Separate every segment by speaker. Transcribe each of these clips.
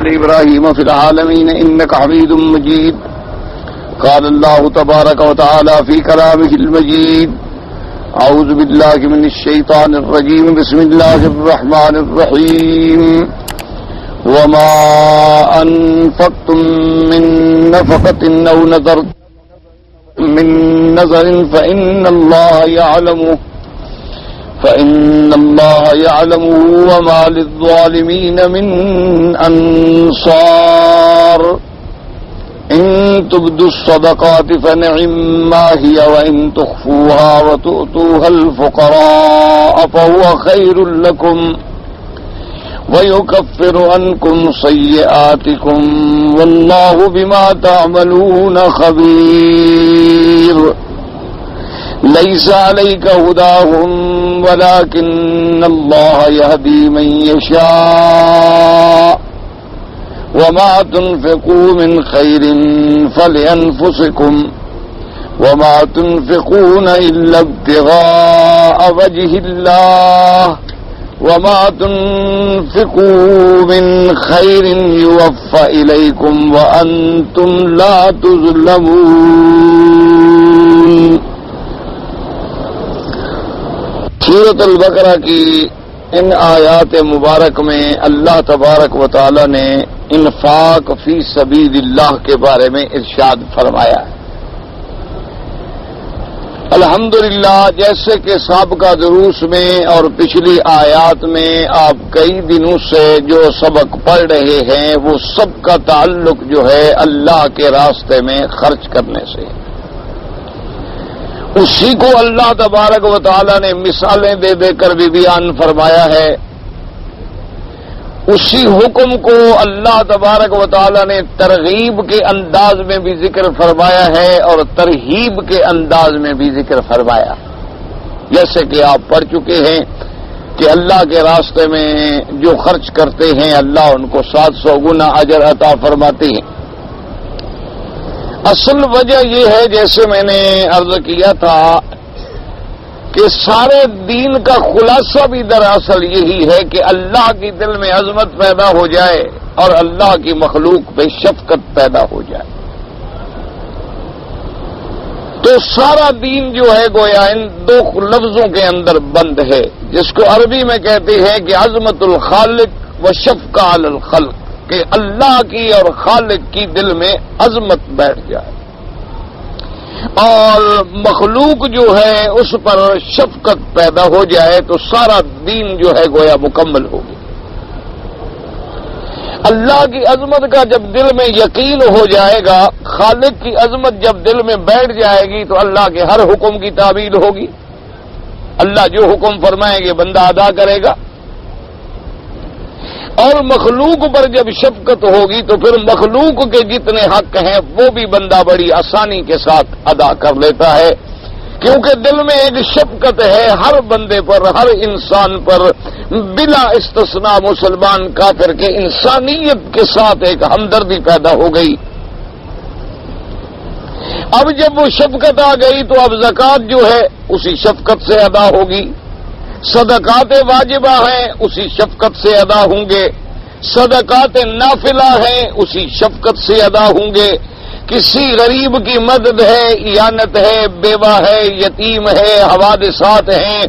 Speaker 1: آل إبراهيم في العالمين إنك حميد مجيد. قال الله تبارك وتعالى في كلامه المجيد: أعوذ بالله من الشيطان الرجيم. بسم الله الرحمن الرحيم. وما أنفقتم من نفقة أو نذرتم من نذر فإن الله يعلمه وما للظالمين من أنصار. إن تبدوا الصدقات فنعما هي وإن تخفوها وتؤتوها الفقراء فهو خير لكم ويكفر عنكم سيئاتكم والله بما تعملون خبير. ليس عليك هداهم ولكن الله يهدي من يشاء وما تنفقوا من خير فلأنفسكم وما تنفقون إلا ابتغاء وجه الله وما تنفقوا من خير يوفى إليكم وأنتم لا تظلمون. سورۃ البقرہ کی ان آیات مبارک میں اللہ تبارک و تعالی نے انفاق فی سبیل اللہ کے بارے میں ارشاد فرمایا ہے. الحمدللہ، جیسے کہ سابقہ دروس میں اور پچھلی آیات میں آپ کئی دنوں سے جو سبق پڑھ رہے ہیں وہ سب کا تعلق جو ہے اللہ کے راستے میں خرچ کرنے سے. اسی کو اللہ تبارک و تعالی نے مثالیں دے دے کر بھی بیان فرمایا ہے. اسی حکم کو اللہ تبارک و تعالی نے ترغیب کے انداز میں بھی ذکر فرمایا ہے اور ترہیب کے انداز میں بھی ذکر فرمایا. جیسے کہ آپ پڑھ چکے ہیں کہ اللہ کے راستے میں جو خرچ کرتے ہیں اللہ ان کو 700 گنا اجر عطا فرماتے ہیں. اصل وجہ یہ ہے، جیسے میں نے عرض کیا تھا، کہ سارے دین کا خلاصہ بھی دراصل یہی ہے کہ اللہ کی دل میں عظمت پیدا ہو جائے اور اللہ کی مخلوق پہ شفقت پیدا ہو جائے. تو سارا دین جو ہے گویا ان دو لفظوں کے اندر بند ہے، جس کو عربی میں کہتے ہیں کہ عظمت الخالق و شفقہ علی الخلق، کہ اللہ کی اور خالق کی دل میں عظمت بیٹھ جائے اور مخلوق جو ہے اس پر شفقت پیدا ہو جائے تو سارا دین جو ہے گویا مکمل ہوگی. اللہ کی عظمت کا جب دل میں یقین ہو جائے گا، خالق کی عظمت جب دل میں بیٹھ جائے گی تو اللہ کے ہر حکم کی تعمیل ہوگی. اللہ جو حکم فرمائیں گے بندہ ادا کرے گا. اور مخلوق پر جب شفقت ہوگی تو پھر مخلوق کے جتنے حق ہیں وہ بھی بندہ بڑی آسانی کے ساتھ ادا کر لیتا ہے، کیونکہ دل میں ایک شفقت ہے ہر بندے پر، ہر انسان پر، بلا استثناء مسلمان کافر کے انسانیت کے ساتھ ایک ہمدردی پیدا ہو گئی. اب جب وہ شفقت آ گئی تو اب زکوٰۃ جو ہے اسی شفقت سے ادا ہوگی. صدقات واجبہ ہیں اسی شفقت سے ادا ہوں گے. صدقات نافلہ ہیں اسی شفقت سے ادا ہوں گے. کسی غریب کی مدد ہے، اعانت ہے، بیوہ ہے، یتیم ہے، حوادثات ہیں،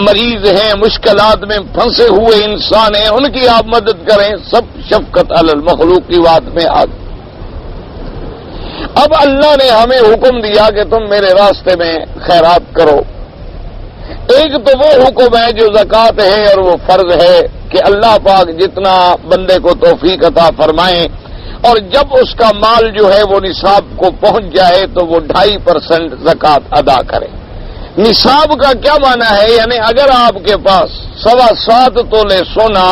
Speaker 1: مریض ہیں، مشکلات میں پھنسے ہوئے انسان ہیں، ان کی آپ مدد کریں. سب شفقت علی المخلوق کی بات میں آ گئی. اب اللہ نے ہمیں حکم دیا کہ تم میرے راستے میں خیرات کرو. ایک تو وہ حکم ہے جو زکوٰۃ ہے اور وہ فرض ہے کہ اللہ پاک جتنا بندے کو توفیق عطا فرمائیں اور جب اس کا مال جو ہے وہ نصاب کو پہنچ جائے تو وہ 2.5% زکوٰۃ ادا کرے. نصاب کا کیا معنی ہے؟ یعنی اگر آپ کے پاس 7.25 تولے سونا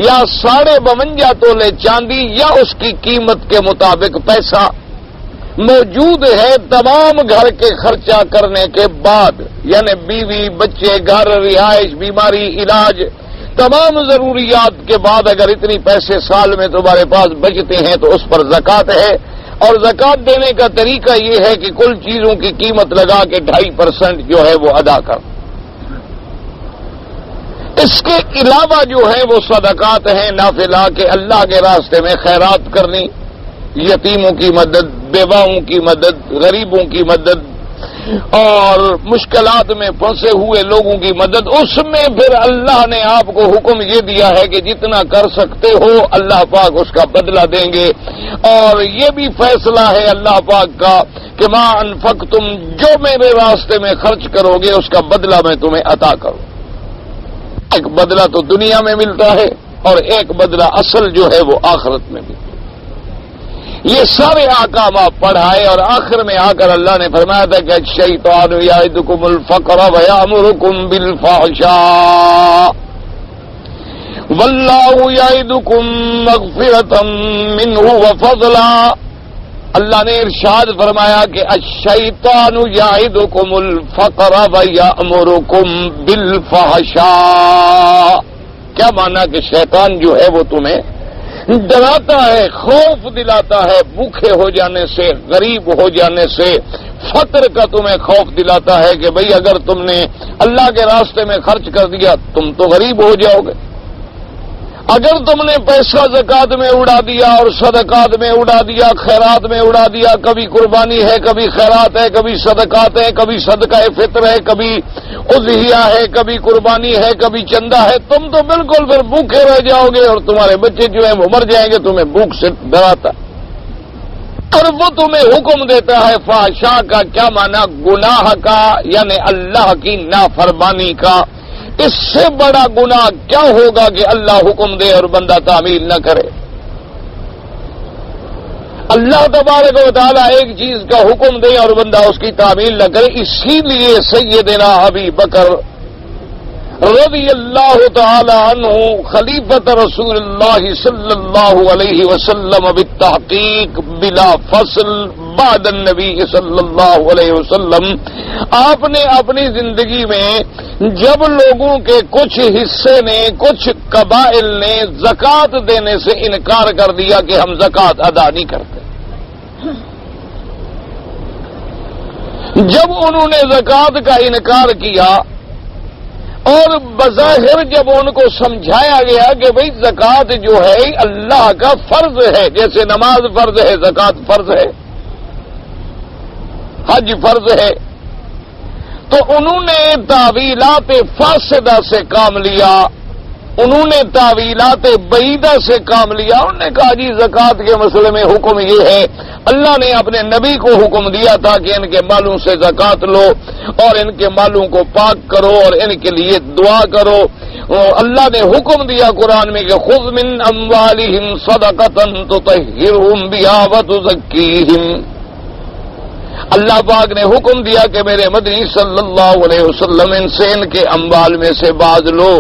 Speaker 1: یا 52.5 تولے چاندی یا اس کی قیمت کے مطابق پیسہ موجود ہے تمام گھر کے خرچہ کرنے کے بعد، یعنی بیوی، بچے، گھر، رہائش، بیماری، علاج، تمام ضروریات کے بعد اگر اتنی پیسے سال میں تمہارے پاس بچتے ہیں تو اس پر زکوٰۃ ہے. اور زکوٰۃ دینے کا طریقہ یہ ہے کہ کل چیزوں کی قیمت لگا کے 2.5% جو ہے وہ ادا کر. اس کے علاوہ جو ہے وہ صدقات ہیں نافلہ کے، اللہ کے راستے میں خیرات کرنی، یتیموں کی مدد، بیواؤں کی مدد، غریبوں کی مدد اور مشکلات میں پھنسے ہوئے لوگوں کی مدد۔ اس میں پھر اللہ نے آپ کو حکم یہ دیا ہے کہ جتنا کر سکتے ہو اللہ پاک اس کا بدلہ دیں گے، اور یہ بھی فیصلہ ہے اللہ پاک کا کہ ما انفقتم، جو میرے راستے میں خرچ کرو گے اس کا بدلہ میں تمہیں عطا کروں۔ ایک بدلہ تو دنیا میں ملتا ہے اور ایک بدلہ اصل جو ہے وہ آخرت میں ملتا ہے۔ یہ سارے احکام آپ پڑھائے اور آخر میں آ کر اللہ نے فرمایا تھا کہ الشیطان یعدکم الفقر ویأمرکم بالفحشاء واللہ یعدکم مغفرۃ منہ وفضلا۔ اللہ نے ارشاد فرمایا کہ الشیطان یعدکم الفقر ویأمرکم بالفحشاء۔ کیا مانا کہ شیطان جو ہے وہ تمہیں ڈراتا ہے، خوف دلاتا ہے بھوکے ہو جانے سے، غریب ہو جانے سے، فقر کا تمہیں خوف دلاتا ہے کہ بھئی اگر تم نے اللہ کے راستے میں خرچ کر دیا تم تو غریب ہو جاؤ گے۔ اگر تم نے پیسہ زکات میں اڑا دیا اور صدقات میں اڑا دیا، خیرات میں اڑا دیا، کبھی قربانی ہے، کبھی خیرات ہے، کبھی صدقات ہے، کبھی صدقہ فطر ہے، کبھی اضحیہ ہے، کبھی قربانی ہے، کبھی چندہ ہے، تم تو بالکل پھر بھوکے رہ جاؤ گے اور تمہارے بچے جو ہیں وہ مر جائیں گے، تمہیں بھوک سے ڈراتا۔ اور وہ تمہیں حکم دیتا ہے فحشاء کا، کیا مانا؟ گناہ کا، یعنی اللہ کی نافرمانی کا۔ اس سے بڑا گناہ کیا ہوگا کہ اللہ حکم دے اور بندہ تعمیل نہ کرے؟ اللہ تبارک و تعالیٰ ایک چیز کا حکم دے اور بندہ اس کی تعمیل نہ کرے۔ اسی لیے سیدنا ابی بکر رضی اللہ تعالی عنہ خلیفۃ رسول اللہ صلی اللہ علیہ وسلم بالتحقیق بلا فصل بعد النبی صلی اللہ علیہ وسلم، آپ نے اپنی زندگی میں جب لوگوں کے کچھ حصے نے، کچھ قبائل نے زکوٰۃ دینے سے انکار کر دیا کہ ہم زکوٰۃ ادا نہیں کرتے، جب انہوں نے زکوٰۃ کا انکار کیا اور بظاہر جب ان کو سمجھایا گیا کہ بھئی زکوٰۃ جو ہے اللہ کا فرض ہے، جیسے نماز فرض ہے، زکوٰۃ فرض ہے، حج فرض ہے، تو انہوں نے تعویلات فاسدہ سے کام لیا، انہوں نے تعویلات بعیدہ سے کام لیا۔ انہوں نے کہا جی زکوٰۃ کے مسئلے میں حکم یہ ہے، اللہ نے اپنے نبی کو حکم دیا تھا کہ ان کے مالوں سے زکوٰۃ لو اور ان کے مالوں کو پاک کرو اور ان کے لیے دعا کرو۔ اللہ نے حکم دیا قرآن میں کہ خذ من اموالہم صدقۃ تطہرہم بہا وتزکیہم۔ اللہ پاک نے حکم دیا کہ میرے مدنی صلی اللہ علیہ وسلم ان سے ان کے اموال میں سے باز لو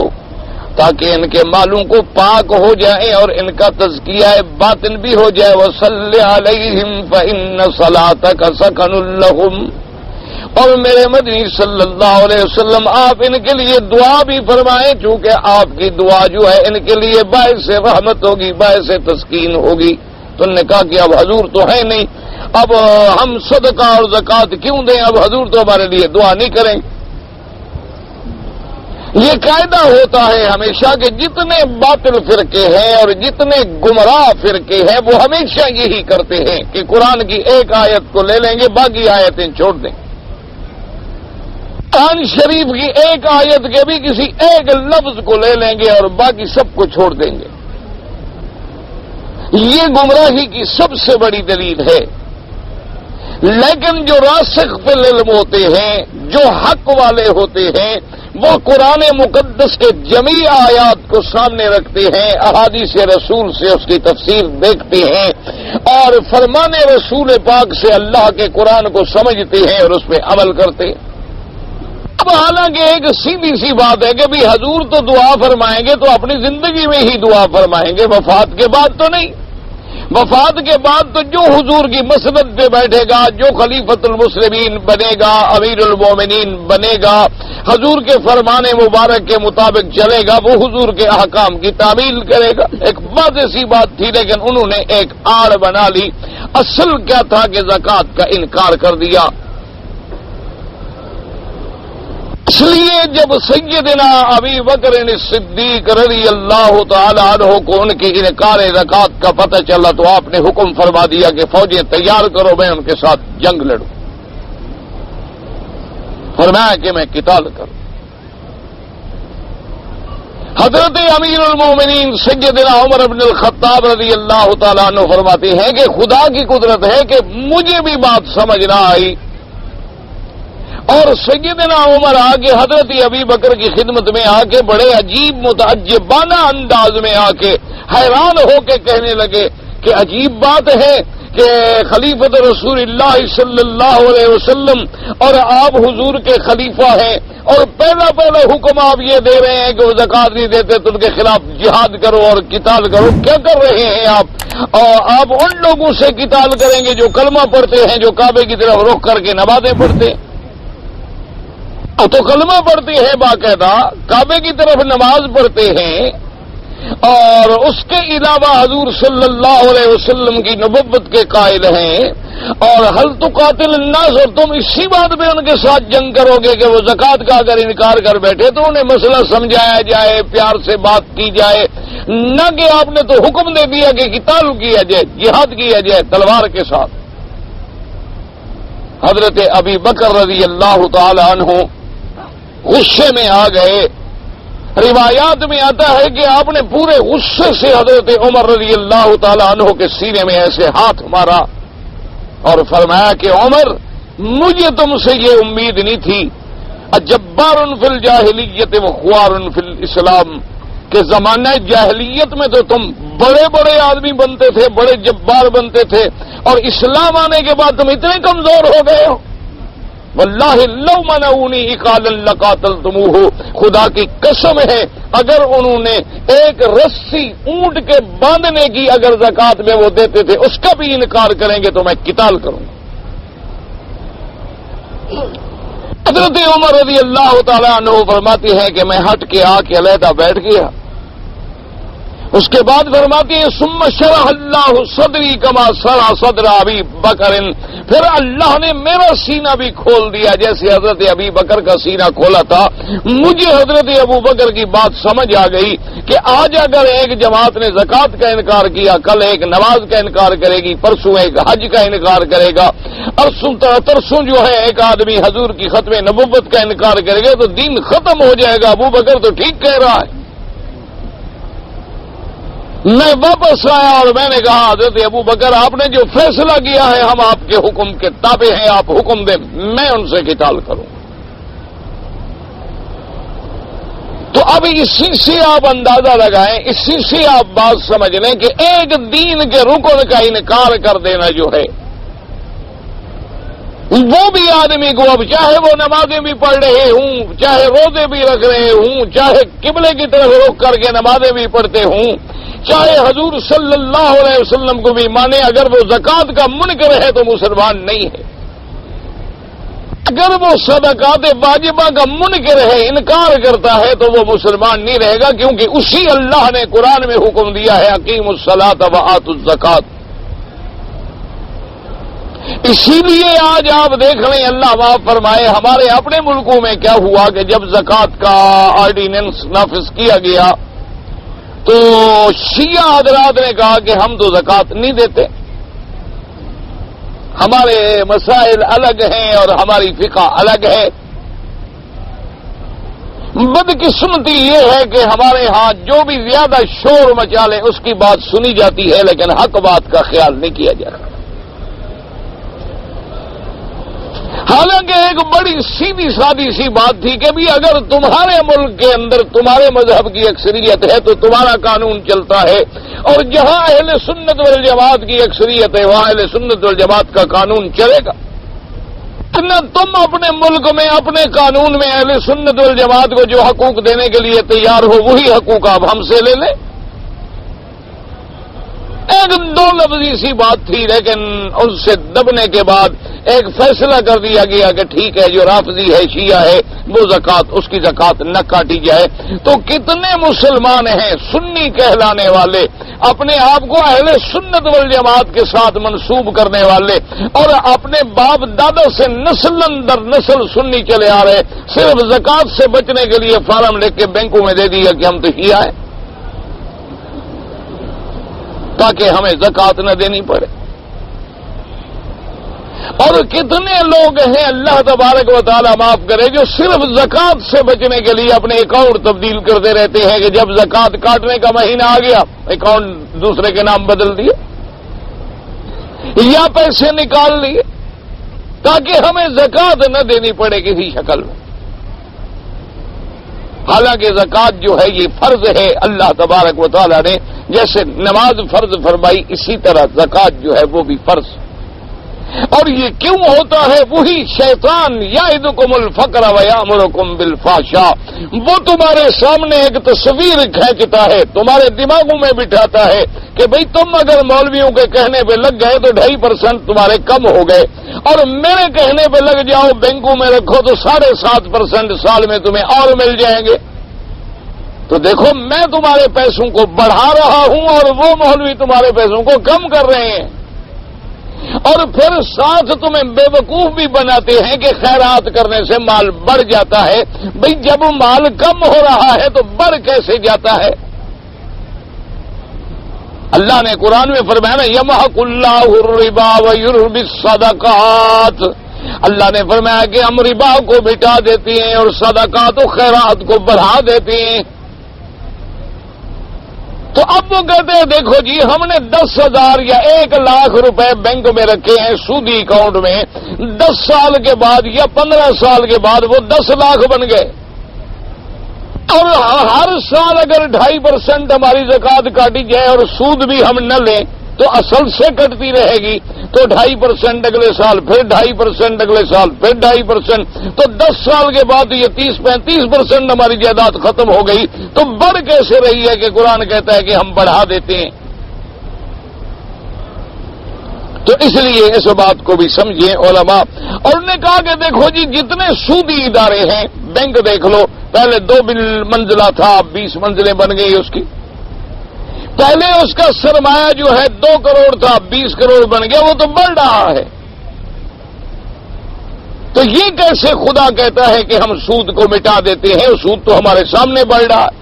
Speaker 1: تاکہ ان کے مالوں کو پاک ہو جائے اور ان کا تزکیہ باطن بھی ہو جائے۔ وصلی علیہم فإن صلاتک سکن لہم، اور میرے مدنی صلی اللہ علیہ وسلم آپ ان کے لیے دعا بھی فرمائیں، چونکہ آپ کی دعا جو ہے ان کے لیے باعث رحمت ہوگی، باعث تسکین ہوگی۔ تو انہوں نے کہا کہ اب حضور تو ہے نہیں، اب ہم صدقہ اور زکوٰۃ کیوں دیں، اب حضور تو ہمارے لیے دعا نہیں کریں۔ یہ قاعدہ ہوتا ہے ہمیشہ کہ جتنے باطل فرقے ہیں اور جتنے گمراہ فرقے ہیں وہ ہمیشہ یہی کرتے ہیں کہ قرآن کی ایک آیت کو لے لیں گے، باقی آیتیں چھوڑ دیں، قرآن شریف کی ایک آیت کے بھی کسی ایک لفظ کو لے لیں گے اور باقی سب کو چھوڑ دیں گے۔ یہ گمراہی کی سب سے بڑی دلیل ہے۔ لیکن جو راسخ فی العلم ہوتے ہیں، جو حق والے ہوتے ہیں، وہ قرآن مقدس کے جمیع آیات کو سامنے رکھتے ہیں، احادیث رسول سے اس کی تفسیر دیکھتے ہیں اور فرمان رسول پاک سے اللہ کے قرآن کو سمجھتے ہیں اور اس پہ عمل کرتے ہیں۔ اب حالانکہ ایک سیدھی سی بات ہے کہ بھی حضور تو دعا فرمائیں گے تو اپنی زندگی میں ہی دعا فرمائیں گے، وفات کے بعد تو نہیں۔ وفات کے بعد تو جو حضور کی مسند پہ بیٹھے گا، جو خلیفۃ المسلمین بنے گا، امیر المومنین بنے گا، حضور کے فرمان مبارک کے مطابق چلے گا، وہ حضور کے احکام کی تعمیل کرے گا۔ ایک واضح سی بات تھی، لیکن انہوں نے ایک آڑ بنا لی۔ اصل کیا تھا کہ زکوٰۃ کا انکار کر دیا۔ اس لیے جب سیدنا ابی بکر صدیق رضی اللہ تعالی عنہ کو ان کے انکار زکات کا پتہ چلا تو آپ نے حکم فرما دیا کہ فوجیں تیار کرو، میں ان کے ساتھ جنگ لڑوں، فرمایا کہ میں قتال کروں۔ حضرت امیر المومنین سیدنا عمر بن الخطاب رضی اللہ تعالیٰ عنہ فرماتے ہیں کہ خدا کی قدرت ہے کہ مجھے بھی بات سمجھ نہ آئی، اور سیدنا عمر آگے حضرت ابی بکر کی خدمت میں آ کے بڑے عجیب متعجبانہ انداز میں آ کے حیران ہو کے کہنے لگے کہ عجیب بات ہے کہ خلیفۃ رسول اللہ صلی اللہ علیہ وسلم اور آپ حضور کے خلیفہ ہیں، اور پہلا حکم آپ یہ دے رہے ہیں کہ وہ زکات نہیں دیتے تو ان کے خلاف جہاد کرو اور قتال کرو۔ کیا کر رہے ہیں آپ؟ اور آپ ان لوگوں سے قتال کریں گے جو کلمہ پڑھتے ہیں، جو کعبے کی طرف رخ کر کے نمازیں پڑھتے ہیں۔ تو کلمہ پڑھتے ہیں، باقاعدہ کعبے کی طرف نماز پڑھتے ہیں، اور اس کے علاوہ حضور صلی اللہ علیہ وسلم کی نبوت کے قائل ہیں، اور حل تقاتل الناس، اور تم اسی بات پہ ان کے ساتھ جنگ کرو گے کہ وہ زکات کا اگر انکار کر بیٹھے تو انہیں مسئلہ سمجھایا جائے، پیار سے بات کی جائے، نہ کہ آپ نے تو حکم دے دیا کہ قتال کیا جائے، جہاد کیا جائے تلوار کے ساتھ۔ حضرت ابی بکر رضی اللہ تعالی عنہ غصے میں آ گئے۔ روایات میں آتا ہے کہ آپ نے پورے غصے سے حضرت عمر رضی اللہ تعالی عنہ کے سینے میں ایسے ہاتھ مارا اور فرمایا کہ عمر، مجھے تم سے یہ امید نہیں تھی، اجبار فی الجاہلیت و خوار فی الاسلام، کہ زمانہ جاہلیت میں تو تم بڑے بڑے آدمی بنتے تھے، بڑے جبار بنتے تھے، اور اسلام آنے کے بعد تم اتنے کمزور ہو گئے ہو۔ واللہ لو منعونی اقالا لقاتلتموہ، خدا کی قسم ہے اگر انہوں نے ایک رسی اونٹ کے باندھنے کی اگر زکات میں وہ دیتے تھے اس کا بھی انکار کریں گے تو میں قتال کروں گا۔ حضرت عمر رضی اللہ تعالیٰ عنہ فرماتی ہیں کہ میں ہٹ کے آ کے علیحدہ بیٹھ گیا۔ اس کے بعد فرماتی ہیں ثم شرح اللہ صدری کما شرح صدر ابی بکر، پھر اللہ نے میرا سینہ بھی کھول دیا جیسے حضرت ابی بکر کا سینہ کھولا تھا۔ مجھے حضرت ابو بکر کی بات سمجھ آ گئی کہ آج اگر ایک جماعت نے زکات کا انکار کیا، کل ایک نماز کا انکار کرے گی، پرسوں ایک حج کا انکار کرے گا، ترسوں جو ہے ایک آدمی حضور کی ختم نبوت کا انکار کرے گا تو دین ختم ہو جائے گا۔ ابو بکر تو ٹھیک کہہ رہا ہے۔ میں واپس آیا اور میں نے کہا حضرت ابو بکر آپ نے جو فیصلہ کیا ہے ہم آپ کے حکم کے تابع ہیں، آپ حکم دیں، میں ان سے قتال کروں۔ تو اب اسی سے آپ اندازہ لگائیں، اسی سے آپ بات سمجھ لیں کہ ایک دین کے رکن کا انکار کر دینا جو ہے وہ بھی آدمی کو، اب چاہے وہ نمازیں بھی پڑھ رہے ہوں، چاہے روزے بھی رکھ رہے ہوں، چاہے قبلے کی طرف رخ کر کے نمازیں بھی پڑھتے ہوں، چاہے حضور صلی اللہ علیہ وسلم کو بھی مانے، اگر وہ زکات کا منکر ہے تو مسلمان نہیں ہے۔ اگر وہ صدقات واجبہ کا منکر ہے، انکار کرتا ہے تو وہ مسلمان نہیں رہے گا، کیونکہ اسی اللہ نے قرآن میں حکم دیا ہے اقیموا الصلاۃ وآتوا الزکاۃ۔ اسی لیے آج آپ دیکھ لیں، اللہ معاف فرمائے، ہمارے اپنے ملکوں میں کیا ہوا کہ جب زکات کا آرڈیننس نافذ کیا گیا تو شیعہ حضرات نے کہا کہ ہم تو زکات نہیں دیتے، ہمارے مسائل الگ ہیں اور ہماری فقہ الگ ہے۔ بدقسمتی یہ ہے کہ ہمارے ہاں جو بھی زیادہ شور مچا لے اس کی بات سنی جاتی ہے لیکن حق بات کا خیال نہیں کیا جاتا۔ حالانکہ ایک بڑی سیدھی سادی سی بات تھی کہ بھی اگر تمہارے ملک کے اندر تمہارے مذہب کی اکثریت ہے تو تمہارا قانون چلتا ہے، اور جہاں اہل سنت والجماعت کی اکثریت ہے وہاں اہل سنت والجماعت کا قانون چلے گا۔ نہ تم اپنے ملک میں اپنے قانون میں اہل سنت والجماعت کو جو حقوق دینے کے لیے تیار ہو وہی حقوق آپ ہم سے لے لیں۔ ایک دو لفظی سی بات تھی لیکن ان سے دبنے کے بعد ایک فیصلہ کر دیا گیا کہ ٹھیک ہے جو رافضی ہے، شیعہ ہے، وہ زکات اس کی زکات نہ کاٹی جائے۔ تو کتنے مسلمان ہیں سنی کہلانے والے اپنے آپ کو اہل سنت والجماعت کے ساتھ منسوب کرنے والے اور اپنے باپ دادا سے نسل در نسل سنی چلے آ رہے، صرف زکات سے بچنے کے لیے فارم لے کے بینکوں میں دے دیا کہ ہم تو شیعہ ہیں تاکہ ہمیں زکات نہ دینی پڑے۔ اور کتنے لوگ ہیں اللہ تبارک و تعالی معاف کرے جو صرف زکات سے بچنے کے لیے اپنے اکاؤنٹ تبدیل کرتے رہتے ہیں کہ جب زکات کاٹنے کا مہینہ آ گیا اکاؤنٹ دوسرے کے نام بدل دیے یا پیسے نکال لیے تاکہ ہمیں زکات نہ دینی پڑے کسی شکل میں۔ حالانکہ زکات جو ہے یہ فرض ہے، اللہ تبارک و تعالی نے جیسے نماز فرض فرمائی اسی طرح زکات جو ہے وہ بھی فرض۔ اور یہ کیوں ہوتا ہے؟ وہی شیطان یعدکم الفقر ویامرکم بالفحشاء، وہ تمہارے سامنے ایک تصویر کھینچتا ہے، تمہارے دماغوں میں بٹھاتا ہے کہ بھئی تم اگر مولویوں کے کہنے پہ لگ گئے تو 2.5% تمہارے کم ہو گئے، اور میرے کہنے پہ لگ جاؤ بینکوں میں رکھو تو 7.5% سال میں تمہیں اور مل جائیں گے۔ تو دیکھو میں تمہارے پیسوں کو بڑھا رہا ہوں اور وہ مولوی تمہارے پیسوں کو کم کر رہے ہیں، اور پھر ساتھ تمہیں بے وقوف بھی بناتے ہیں کہ خیرات کرنے سے مال بڑھ جاتا ہے۔ بھئی جب مال کم ہو رہا ہے تو بڑھ کیسے جاتا ہے؟ اللہ نے قرآن میں فرمایا نا یمحق اللہ الربا ویربی الصدقات، اللہ نے فرمایا کہ ہم ربا کو مٹا دیتے ہیں اور صدقات و خیرات کو بڑھا دیتے ہیں۔ تو اب وہ کہتے ہیں دیکھو جی ہم نے 10,000 یا 1,00,000 روپے بینک میں رکھے ہیں سودی اکاؤنٹ میں، 10 سال کے بعد یا 15 سال کے بعد وہ 10 لاکھ بن گئے، اور ہر سال اگر 2.5% ہماری زکات کاٹی جائے اور سود بھی ہم نہ لیں تو اصل سے کٹتی رہے گی، تو 2.5% اگلے سال، پھر 2.5% اگلے سال، پھر 2.5%، تو 10 سال کے بعد یہ 30-35% ہماری جائیداد ختم ہو گئی، تو بڑھ کیسے رہی ہے کہ قرآن کہتا ہے کہ ہم بڑھا دیتے ہیں؟ تو اس لیے اس بات کو بھی سمجھیں علماء۔ اور انہوں نے کہا کہ دیکھو جی جتنے سودی ادارے ہیں، بینک دیکھ لو، پہلے 2 منزلہ تھا اب 20 منزلیں بن گئی اس کی، پہلے اس کا سرمایہ جو ہے 2 کروڑ تھا 20 کروڑ بن گیا، وہ تو بڑھ رہا ہے۔ تو یہ کیسے خدا کہتا ہے کہ ہم سود کو مٹا دیتے ہیں؟ سود تو ہمارے سامنے بڑھ رہا ہے۔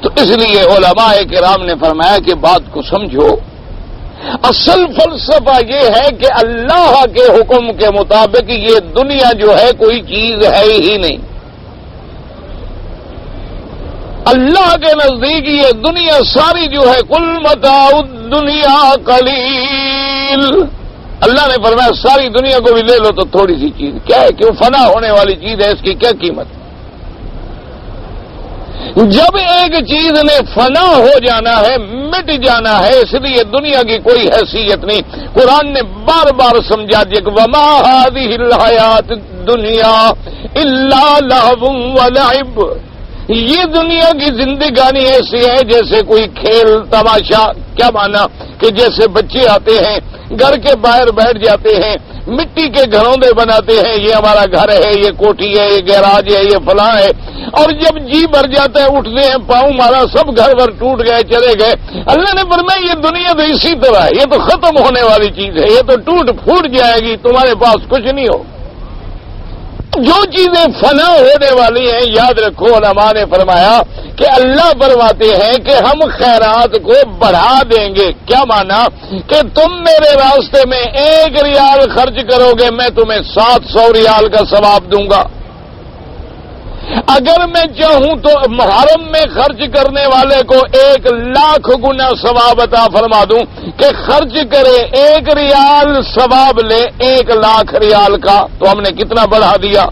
Speaker 1: تو اس لیے علماء کرام نے فرمایا کہ بات کو سمجھو، اصل فلسفہ یہ ہے کہ اللہ کے حکم کے مطابق یہ دنیا جو ہے کوئی چیز ہے ہی نہیں۔ اللہ کے نزدیک یہ دنیا ساری جو ہے کل متاع الدنیا قلیل، اللہ نے فرمایا ساری دنیا کو بھی لے لو تو تھوڑی سی چیز، کیا ہے کہ وہ فنا ہونے والی چیز ہے، اس کی کیا قیمت؟ جب ایک چیز نے فنا ہو جانا ہے، مٹ جانا ہے، اس لیے دنیا کی کوئی حیثیت نہیں۔ قرآن نے بار بار سمجھا دیا کہ وما هذه الحیات الدنیا الا لہو ولعب، یہ دنیا کی زندگانی ایسی ہے جیسے کوئی کھیل تماشا۔ کیا مانا؟ کہ جیسے بچے آتے ہیں گھر کے باہر بیٹھ جاتے ہیں، مٹی کے گھروندے بناتے ہیں، یہ ہمارا گھر ہے، یہ کوٹھی ہے، یہ گیراج ہے، یہ فلاں ہے، اور جب جی بھر جاتا ہے اٹھتے ہیں، پاؤں مارا سب گھر بھر ٹوٹ گئے چلے گئے۔ اللہ نے فرمایا یہ دنیا تو اسی طرح ہے، یہ تو ختم ہونے والی چیز ہے، یہ تو ٹوٹ پھوٹ جائے گی، تمہارے پاس کچھ نہیں ہو۔ جو چیزیں فنا ہونے والی ہیں یاد رکھو، علماء نے فرمایا کہ اللہ فرماتے ہیں کہ ہم خیرات کو بڑھا دیں گے۔ کیا مانا؟ کہ تم میرے راستے میں 1 ریال خرچ کرو گے میں تمہیں 700 ریال کا ثواب دوں گا۔ اگر میں چاہوں تو محرم میں خرچ کرنے والے کو 1,00,000 گنا ثواب عطا فرما دوں کہ خرچ کرے 1 ریال ثواب لے 1,00,000 ریال کا، تو ہم نے کتنا بڑھا دیا۔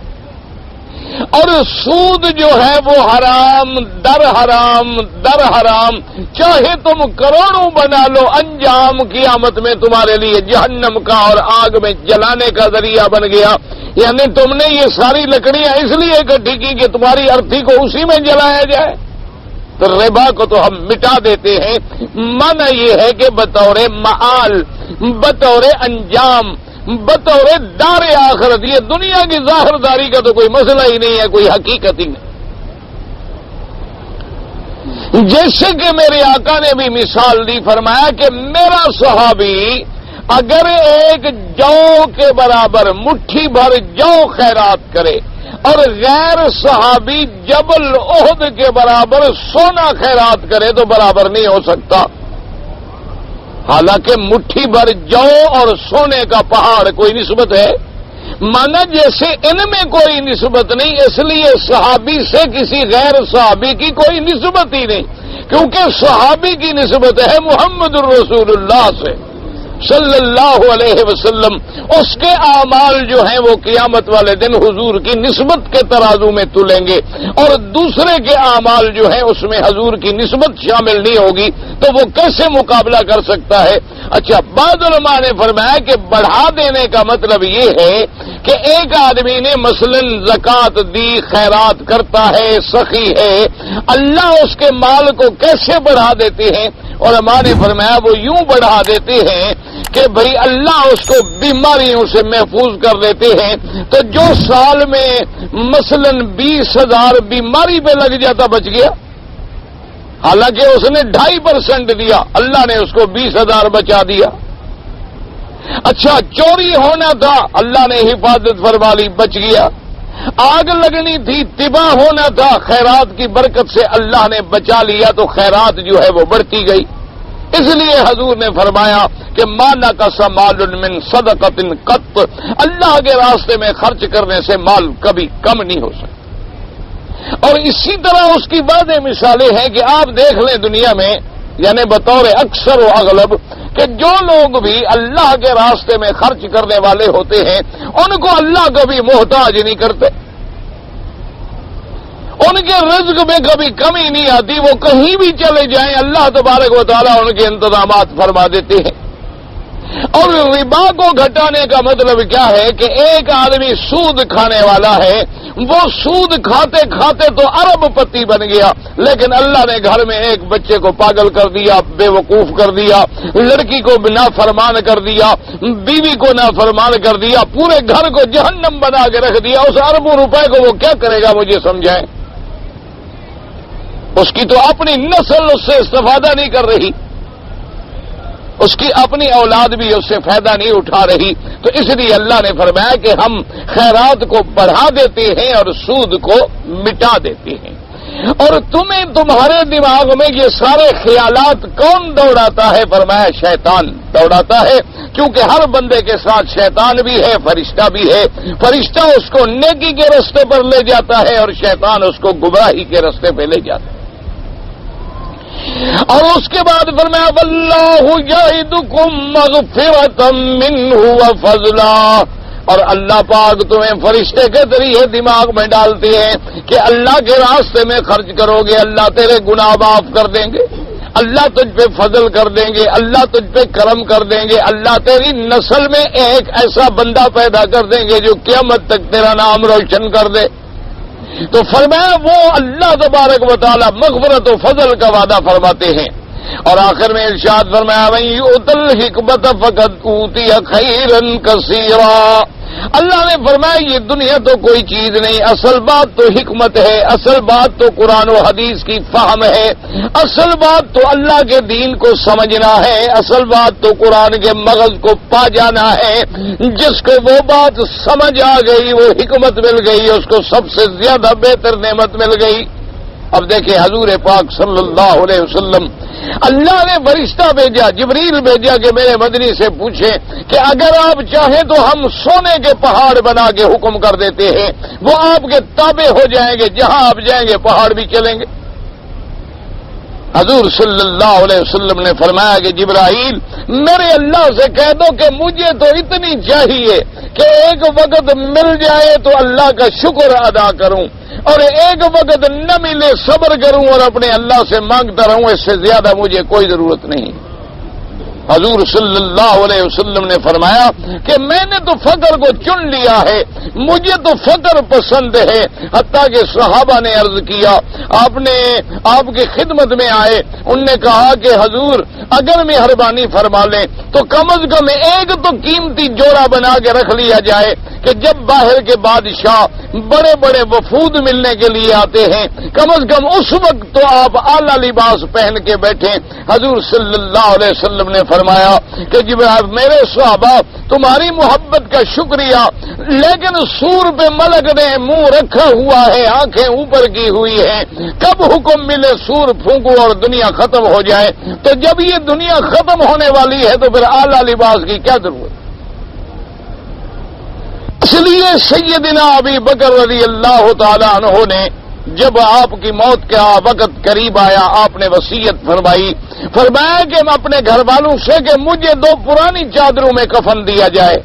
Speaker 1: اور سود جو ہے وہ حرام در حرام در حرام، چاہے تم کروڑوں بنا لو، انجام قیامت میں تمہارے لیے جہنم کا اور آگ میں جلانے کا ذریعہ بن گیا۔ یعنی تم نے یہ ساری لکڑیاں اس لیے اکٹھی کی کہ تمہاری ارتھی کو اسی میں جلایا جائے۔ تو ربا کو تو ہم مٹا دیتے ہیں۔ معنی یہ ہے کہ بطور معال، بطور انجام، بطور دار آخرت، یہ دنیا کی ظاہرداری کا تو کوئی مسئلہ ہی نہیں ہے، کوئی حقیقت ہی نہیں۔ جیسے کہ میرے آقا نے بھی مثال دی، فرمایا کہ میرا صحابی اگر ایک جو کے برابر مٹھی بھر جو خیرات کرے اور غیر صحابی جبل احد کے برابر سونا خیرات کرے تو برابر نہیں ہو سکتا. حالانکہ مٹھی بھر جو اور سونے کا پہاڑ کوئی نسبت ہے؟ مانا جیسے ان میں کوئی نسبت نہیں، اس لیے صحابی سے کسی غیر صحابی کی کوئی نسبت ہی نہیں، کیونکہ صحابی کی نسبت ہے محمد الرسول اللہ سے صلی اللہ علیہ وسلم. اس کے اعمال جو ہیں وہ قیامت والے دن حضور کی نسبت کے ترازو میں تلیں گے، اور دوسرے کے اعمال جو ہیں اس میں حضور کی نسبت شامل نہیں ہوگی، تو وہ کیسے مقابلہ کر سکتا ہے؟ اچھا، بعض علماء نے فرمایا کہ بڑھا دینے کا مطلب یہ ہے کہ ایک آدمی نے مثلا زکوٰۃ دی، خیرات کرتا ہے، سخی ہے، اللہ اس کے مال کو کیسے بڑھا دیتے ہیں؟ علماء نے فرمایا وہ یوں بڑھا دیتے ہیں کہ بھئی اللہ اس کو بیماریوں سے محفوظ کر دیتے ہیں، تو جو سال میں مثلا 20,000 بیماری پہ لگ جاتا بچ گیا، حالانکہ اس نے 2.5% دیا، اللہ نے اس کو 20,000 بچا دیا. اچھا، چوری ہونا تھا، اللہ نے حفاظت فرما لی، بچ گیا. آگ لگنی تھی، تباہ ہونا تھا، خیرات کی برکت سے اللہ نے بچا لیا، تو خیرات جو ہے وہ بڑھتی گئی. اس لیے حضور نے فرمایا کہ ما نقص مال من صدقۃ قط، اللہ کے راستے میں خرچ کرنے سے مال کبھی کم نہیں ہو سکتا. اور اسی طرح اس کی بعض مثالیں ہیں کہ آپ دیکھ لیں دنیا میں، یعنی بطور اکثر و اغلب، کہ جو لوگ بھی اللہ کے راستے میں خرچ کرنے والے ہوتے ہیں ان کو اللہ کبھی محتاج نہیں کرتے، ان کے رزق میں کبھی کمی نہیں آتی، وہ کہیں بھی چلے جائیں اللہ تبارک و تعالیٰ ان کے انتظامات فرما دیتے ہیں. اور ربا کو گھٹانے کا مطلب کیا ہے کہ ایک آدمی سود کھانے والا ہے، وہ سود کھاتے کھاتے تو ارب پتی بن گیا، لیکن اللہ نے گھر میں ایک بچے کو پاگل کر دیا، بے وقوف کر دیا، لڑکی کو نافرمان کر دیا، بیوی کو نافرمان کر دیا، پورے گھر کو جہنم بنا کے رکھ دیا. اس اربوں روپے کو وہ کیا کرے گا مجھے سمجھائیں؟ اس کی تو اپنی نسل اس سے استفادہ نہیں کر رہی، اس کی اپنی اولاد بھی اس سے فائدہ نہیں اٹھا رہی. تو اس لیے اللہ نے فرمایا کہ ہم خیرات کو بڑھا دیتے ہیں اور سود کو مٹا دیتے ہیں. اور تمہارے دماغ میں یہ سارے خیالات کون دوڑاتا ہے؟ فرمایا شیطان دوڑاتا ہے، کیونکہ ہر بندے کے ساتھ شیطان بھی ہے، فرشتہ بھی ہے. فرشتہ اس کو نیکی کے راستے پر لے جاتا ہے اور شیطان اس کو گمراہی کے راستے پہ لے جاتا ہے. اور اس کے بعد فرمایا واللہ یعدکم مغفرۃ منہ وفضلا، اور اللہ پاک تمہیں فرشتے کے ذریعے دماغ میں ڈالتے ہیں کہ اللہ کے راستے میں خرچ کرو گے اللہ تیرے گناہ معاف کر دیں گے، اللہ تجھ پہ فضل کر دیں گے، اللہ تجھ پہ کرم کر دیں گے، اللہ تیری نسل میں ایک ایسا بندہ پیدا کر دیں گے جو قیامت تک تیرا نام روشن کر دے. تو فرمایا وہ اللہ تبارک و تعالی مغفرت و فضل کا وعدہ فرماتے ہیں. اور آخر میں ارشاد فرمایا من یؤت الحکمت فقد اوتی خیرا کثیرا. اللہ نے فرمایا یہ دنیا تو کوئی چیز نہیں، اصل بات تو حکمت ہے، اصل بات تو قرآن و حدیث کی فہم ہے، اصل بات تو اللہ کے دین کو سمجھنا ہے، اصل بات تو قرآن کے مغز کو پا جانا ہے. جس کو وہ بات سمجھ آ گئی، وہ حکمت مل گئی، اس کو سب سے زیادہ بہتر نعمت مل گئی. اب دیکھیں حضور پاک صلی اللہ علیہ وسلم، اللہ نے فرشتہ بھیجا، جبریل بھیجا کہ میرے مدنی سے پوچھیں کہ اگر آپ چاہیں تو ہم سونے کے پہاڑ بنا کے حکم کر دیتے ہیں، وہ آپ کے تابع ہو جائیں گے، جہاں آپ جائیں گے پہاڑ بھی چلیں گے. حضور صلی اللہ علیہ وسلم نے فرمایا کہ جبرائیل میرے اللہ سے کہہ دو کہ مجھے تو اتنی چاہیے کہ ایک وقت مل جائے تو اللہ کا شکر ادا کروں، اور ایک وقت نہ ملے صبر کروں اور اپنے اللہ سے مانگتا رہوں، اس سے زیادہ مجھے کوئی ضرورت نہیں. حضور صلی اللہ علیہ وسلم نے فرمایا کہ میں نے تو فقر کو چن لیا ہے، مجھے تو فقر پسند ہے. حتیٰ کہ صحابہ نے عرض کیا، آپ کی خدمت میں آئے، ان نے کہا کہ حضور اگر مہربانی فرما لیں تو کم از کم ایک تو قیمتی جوڑا بنا کے رکھ لیا جائے کہ جب باہر کے بادشاہ بڑے بڑے وفود ملنے کے لیے آتے ہیں کم از کم اس وقت تو آپ اعلیٰ لباس پہن کے بیٹھیں. حضور صلی اللہ علیہ وسلم نے فرمایا کہ جب میرے صحابہ تمہاری محبت کا شکریہ، لیکن سور پہ ملک نے منہ رکھا ہوا ہے، آنکھیں اوپر کی ہوئی ہیں، کب حکم ملے سور پھونکو اور دنیا ختم ہو جائے؟ تو جب یہ دنیا ختم ہونے والی ہے تو پھر اعلیٰ لباس کی کیا ضرورت؟ اس لیے سیدنا ابی بکر رضی اللہ تعالی عنہ نے جب آپ کی موت کا وقت قریب آیا، آپ نے وصیت فرمایا کہ میں اپنے گھر والوں سے کہ مجھے 2 پرانی چادروں میں کفن دیا جائے.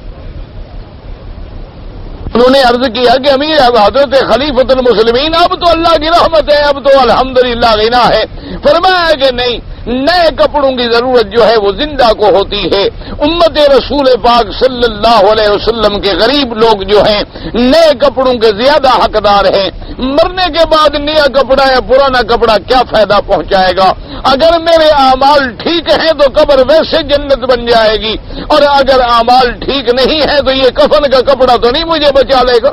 Speaker 1: انہوں نے عرض کیا کہ امیر حضرت خلیفۃ المسلمین اب تو اللہ کی رحمت ہے، اب تو الحمدللہ غنا ہے. فرمایا کہ نہیں، نئے کپڑوں کی ضرورت جو ہے وہ زندہ کو ہوتی ہے. امت رسول پاک صلی اللہ علیہ وسلم کے غریب لوگ جو ہیں نئے کپڑوں کے زیادہ حقدار ہیں. مرنے کے بعد نیا کپڑا یا پرانا کپڑا کیا فائدہ پہنچائے گا؟ اگر میرے اعمال ٹھیک ہیں تو قبر ویسے جنت بن جائے گی، اور اگر اعمال ٹھیک نہیں ہے تو یہ کفن کا کپڑا تو نہیں مجھے بچا لے گا.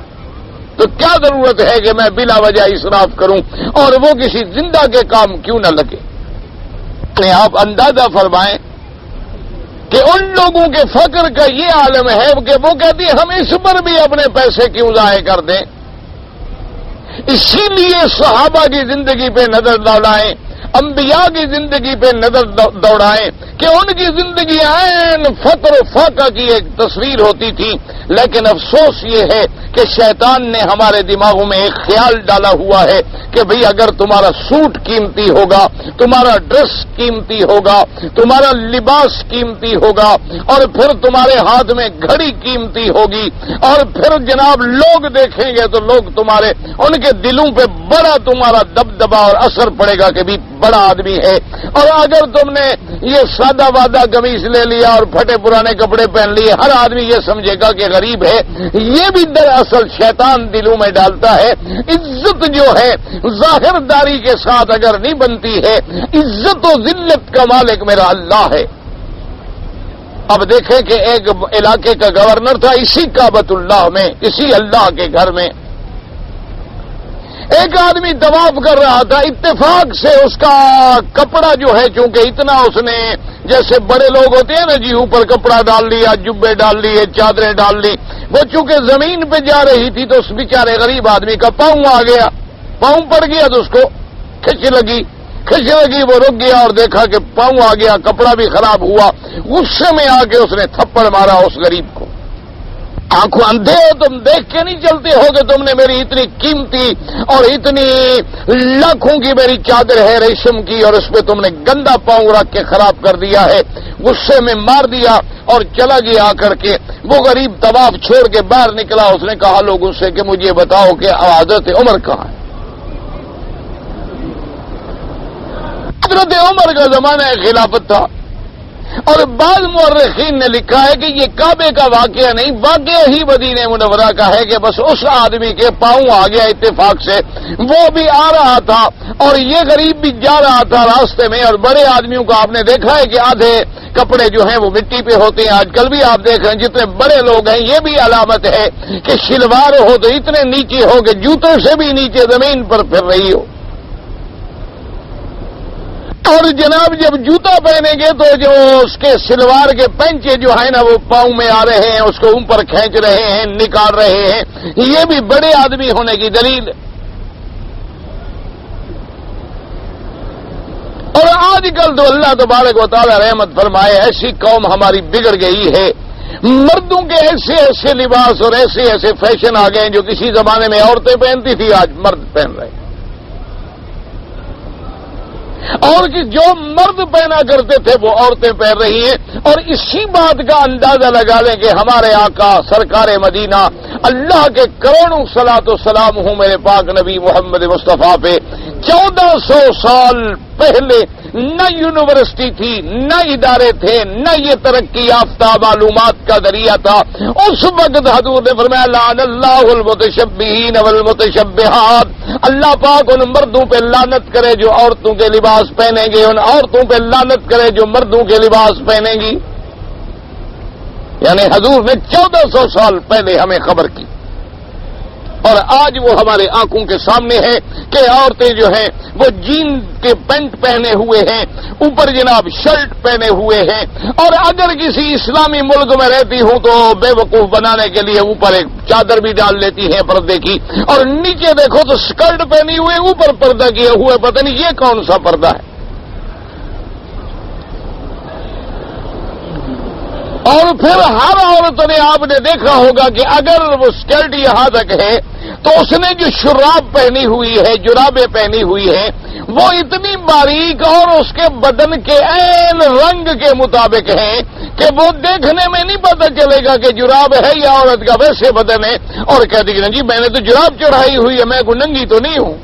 Speaker 1: تو کیا ضرورت ہے کہ میں بلا وجہ اسراف کروں اور وہ کسی زندہ کے کام کیوں نہ لگے؟ آپ اندازہ فرمائیں کہ ان لوگوں کے فقر کا یہ عالم ہے کہ وہ کہتی ہیں ہم اس پر بھی اپنے پیسے کیوں ضائع کر دیں. اسی لیے صحابہ کی زندگی پہ نظر دوڑائیں، انبیاء کی زندگی پہ نظر دوڑائیں کہ ان کی زندگی عین فقر و فاقہ کی ایک تصویر ہوتی تھی. لیکن افسوس یہ ہے کہ شیطان نے ہمارے دماغوں میں ایک خیال ڈالا ہوا ہے کہ بھئی اگر تمہارا سوٹ قیمتی ہوگا، تمہارا ڈریس قیمتی ہوگا، تمہارا لباس قیمتی ہوگا، اور پھر تمہارے ہاتھ میں گھڑی قیمتی ہوگی، اور پھر جناب لوگ دیکھیں گے تو لوگ تمہارے ان کے دلوں پہ بڑا تمہارا دبدبا اور اثر پڑے گا کہ بھی بڑا آدمی ہے. اور اگر تم نے یہ سادہ وادہ قمیص لے لیا اور پھٹے پرانے کپڑے پہن لیے، ہر آدمی یہ سمجھے گا کہ غریب ہے. یہ بھی دراصل شیطان دلوں میں ڈالتا ہے. عزت جو ہے ظاہر داری کے ساتھ اگر نہیں بنتی ہے، عزت و ذلت کا مالک میرا اللہ ہے. اب دیکھیں کہ ایک علاقے کا گورنر تھا اسی کعبۃ اللہ میں، اسی اللہ کے گھر میں. ایک آدمی طواف کر رہا تھا، اتفاق سے اس کا کپڑا جو ہے چونکہ اتنا اس نے جیسے بڑے لوگ ہوتے ہیں نا جی، اوپر کپڑا ڈال لیا، جبے ڈال لیے، چادریں ڈال لی، وہ چونکہ زمین پہ جا رہی تھی تو اس بیچارے غریب آدمی کا پاؤں آ گیا، پاؤں پڑ گیا تو اس کو کھچ لگی، وہ رک گیا اور دیکھا کہ پاؤں آ گیا، کپڑا بھی خراب ہوا. غصے میں آ کے اس نے تھپڑ مارا اس غریب کو. آنکھوں اندھے ہو تم، دیکھ کے نہیں چلتے ہو کہ تم نے میری اتنی قیمتی اور اتنی لاکھوں کی میری چادر ہے ریشم کی، اور اس پہ تم نے گندا پاؤں رکھ کے خراب کر دیا ہے. غصے میں مار دیا اور چلا گیا آ کر کے. وہ غریب طواف چھوڑ کے باہر نکلا. اس نے کہا لوگوں سے کہ مجھے بتاؤ کہ حضرت عمر کہاں ہے؟ حضرت عمر کا زمانہ خلافت تھا، اور بعض مورخین نے لکھا ہے کہ یہ کعبے کا واقعہ نہیں، واقعہ ہی مدینہ منورہ کا ہے کہ بس اس آدمی کے پاؤں آ گیا اتفاق سے. وہ بھی آ رہا تھا اور یہ غریب بھی جا رہا تھا راستے میں. اور بڑے آدمیوں کو آپ نے دیکھا ہے کہ آدھے کپڑے جو ہیں وہ مٹی پہ ہوتے ہیں. آج کل بھی آپ دیکھ رہے ہیں جتنے بڑے لوگ ہیں، یہ بھی علامت ہے کہ شلوار ہو تو اتنے نیچے ہو کہ جوتوں سے بھی نیچے زمین پر پھر رہی ہو. اور جناب جب جوتا پہنیں گے تو جو اس کے سلوار کے پنچے جو ہیں نا وہ پاؤں میں آ رہے ہیں، اس کو اوپر کھینچ رہے ہیں، نکال رہے ہیں. یہ بھی بڑے آدمی ہونے کی دلیل. اور آج کل تو اللہ تبارک و تعالی رحمت فرمائے ایسی قوم ہماری بگڑ گئی ہے. مردوں کے ایسے ایسے لباس اور ایسے ایسے فیشن آ گئے جو کسی زمانے میں عورتیں پہنتی تھی آج مرد پہن رہے ہیں. اور جو مرد پہنا کرتے تھے وہ عورتیں پہن رہی ہیں. اور اسی بات کا اندازہ لگا لیں کہ ہمارے آقا سرکار مدینہ اللہ کے کروڑوں صلاۃ و سلام ہوں میرے پاک نبی محمد مصطفیٰ پہ، 1400 سال پہلے نہ یونیورسٹی تھی، نہ ادارے تھے، نہ یہ ترقی یافتہ معلومات کا ذریعہ تھا. اس وقت حضور نے فرمایا لعن اللہ المتشبہین والمتشبہات، اللہ پاک ان مردوں پہ لعنت کرے جو عورتوں کے لباس پہنیں گے، ان عورتوں پہ لعنت کرے جو مردوں کے لباس پہنیں گی. یعنی حضور نے 1400 سال پہلے ہمیں خبر کی، اور آج وہ ہمارے آنکھوں کے سامنے ہے کہ عورتیں جو ہیں وہ جین کے پینٹ پہنے ہوئے ہیں، اوپر جناب شرٹ پہنے ہوئے ہیں، اور اگر کسی اسلامی ملک میں رہتی ہوں تو بے وقوف بنانے کے لیے اوپر ایک چادر بھی ڈال لیتی ہیں پردے کی، اور نیچے دیکھو تو اسکرٹ پہنی ہوئے اوپر پردہ کیے ہوئے، پتہ نہیں یہ کون سا پردہ ہے۔ اور پھر ہر عورت نے آپ نے دیکھا ہوگا کہ اگر وہ اسکرٹ یہاں تک ہے تو اس نے جو شراب پہنی ہوئی ہے، جرابیں پہنی ہوئی ہیں، وہ اتنی باریک اور اس کے بدن کے عین رنگ کے مطابق ہیں کہ وہ دیکھنے میں نہیں پتہ چلے گا کہ جراب ہے یا عورت کا ویسے بدن ہے، اور کہتی کہ جی میں نے تو جراب چڑھائی ہوئی ہے، میں کوئی ننگی تو نہیں ہوں،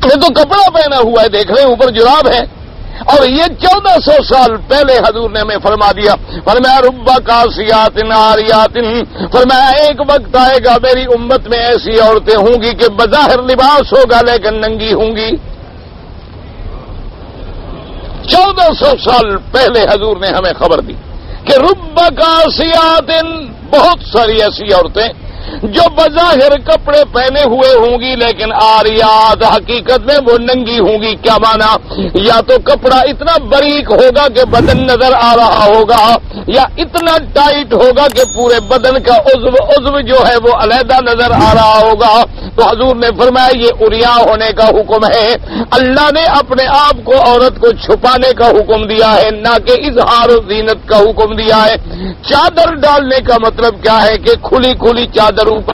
Speaker 1: میں تو کپڑا پہنا ہوا ہے، دیکھ رہے اوپر جراب ہے۔ اور یہ 1400 سال پہلے حضور نے ہمیں فرما دیا، فرمایا ربا کاسیات عاریات، فرمایا ایک وقت آئے گا میری امت میں ایسی عورتیں ہوں گی کہ بظاہر لباس ہوگا لیکن ننگی ہوں گی۔ 1400 سال پہلے حضور نے ہمیں خبر دی کہ ربا کاسیات، بہت ساری ایسی عورتیں جو بظاہر کپڑے پہنے ہوئے ہوں گی لیکن آریات حقیقت میں وہ ننگی ہوں گی۔ کیا مانا؟ یا تو کپڑا اتنا باریک ہوگا کہ بدن نظر آ رہا ہوگا، یا اتنا ٹائٹ ہوگا کہ پورے بدن کا عضو جو ہے وہ علیحدہ نظر آ رہا ہوگا۔ تو حضور نے فرمایا یہ عریاں ہونے کا حکم ہے، اللہ نے اپنے آپ کو عورت کو چھپانے کا حکم دیا ہے، نہ کہ اظہار زینت کا حکم دیا ہے۔ چادر ڈالنے کا مطلب کیا ہے کہ کھلی کھلی چادر اوپر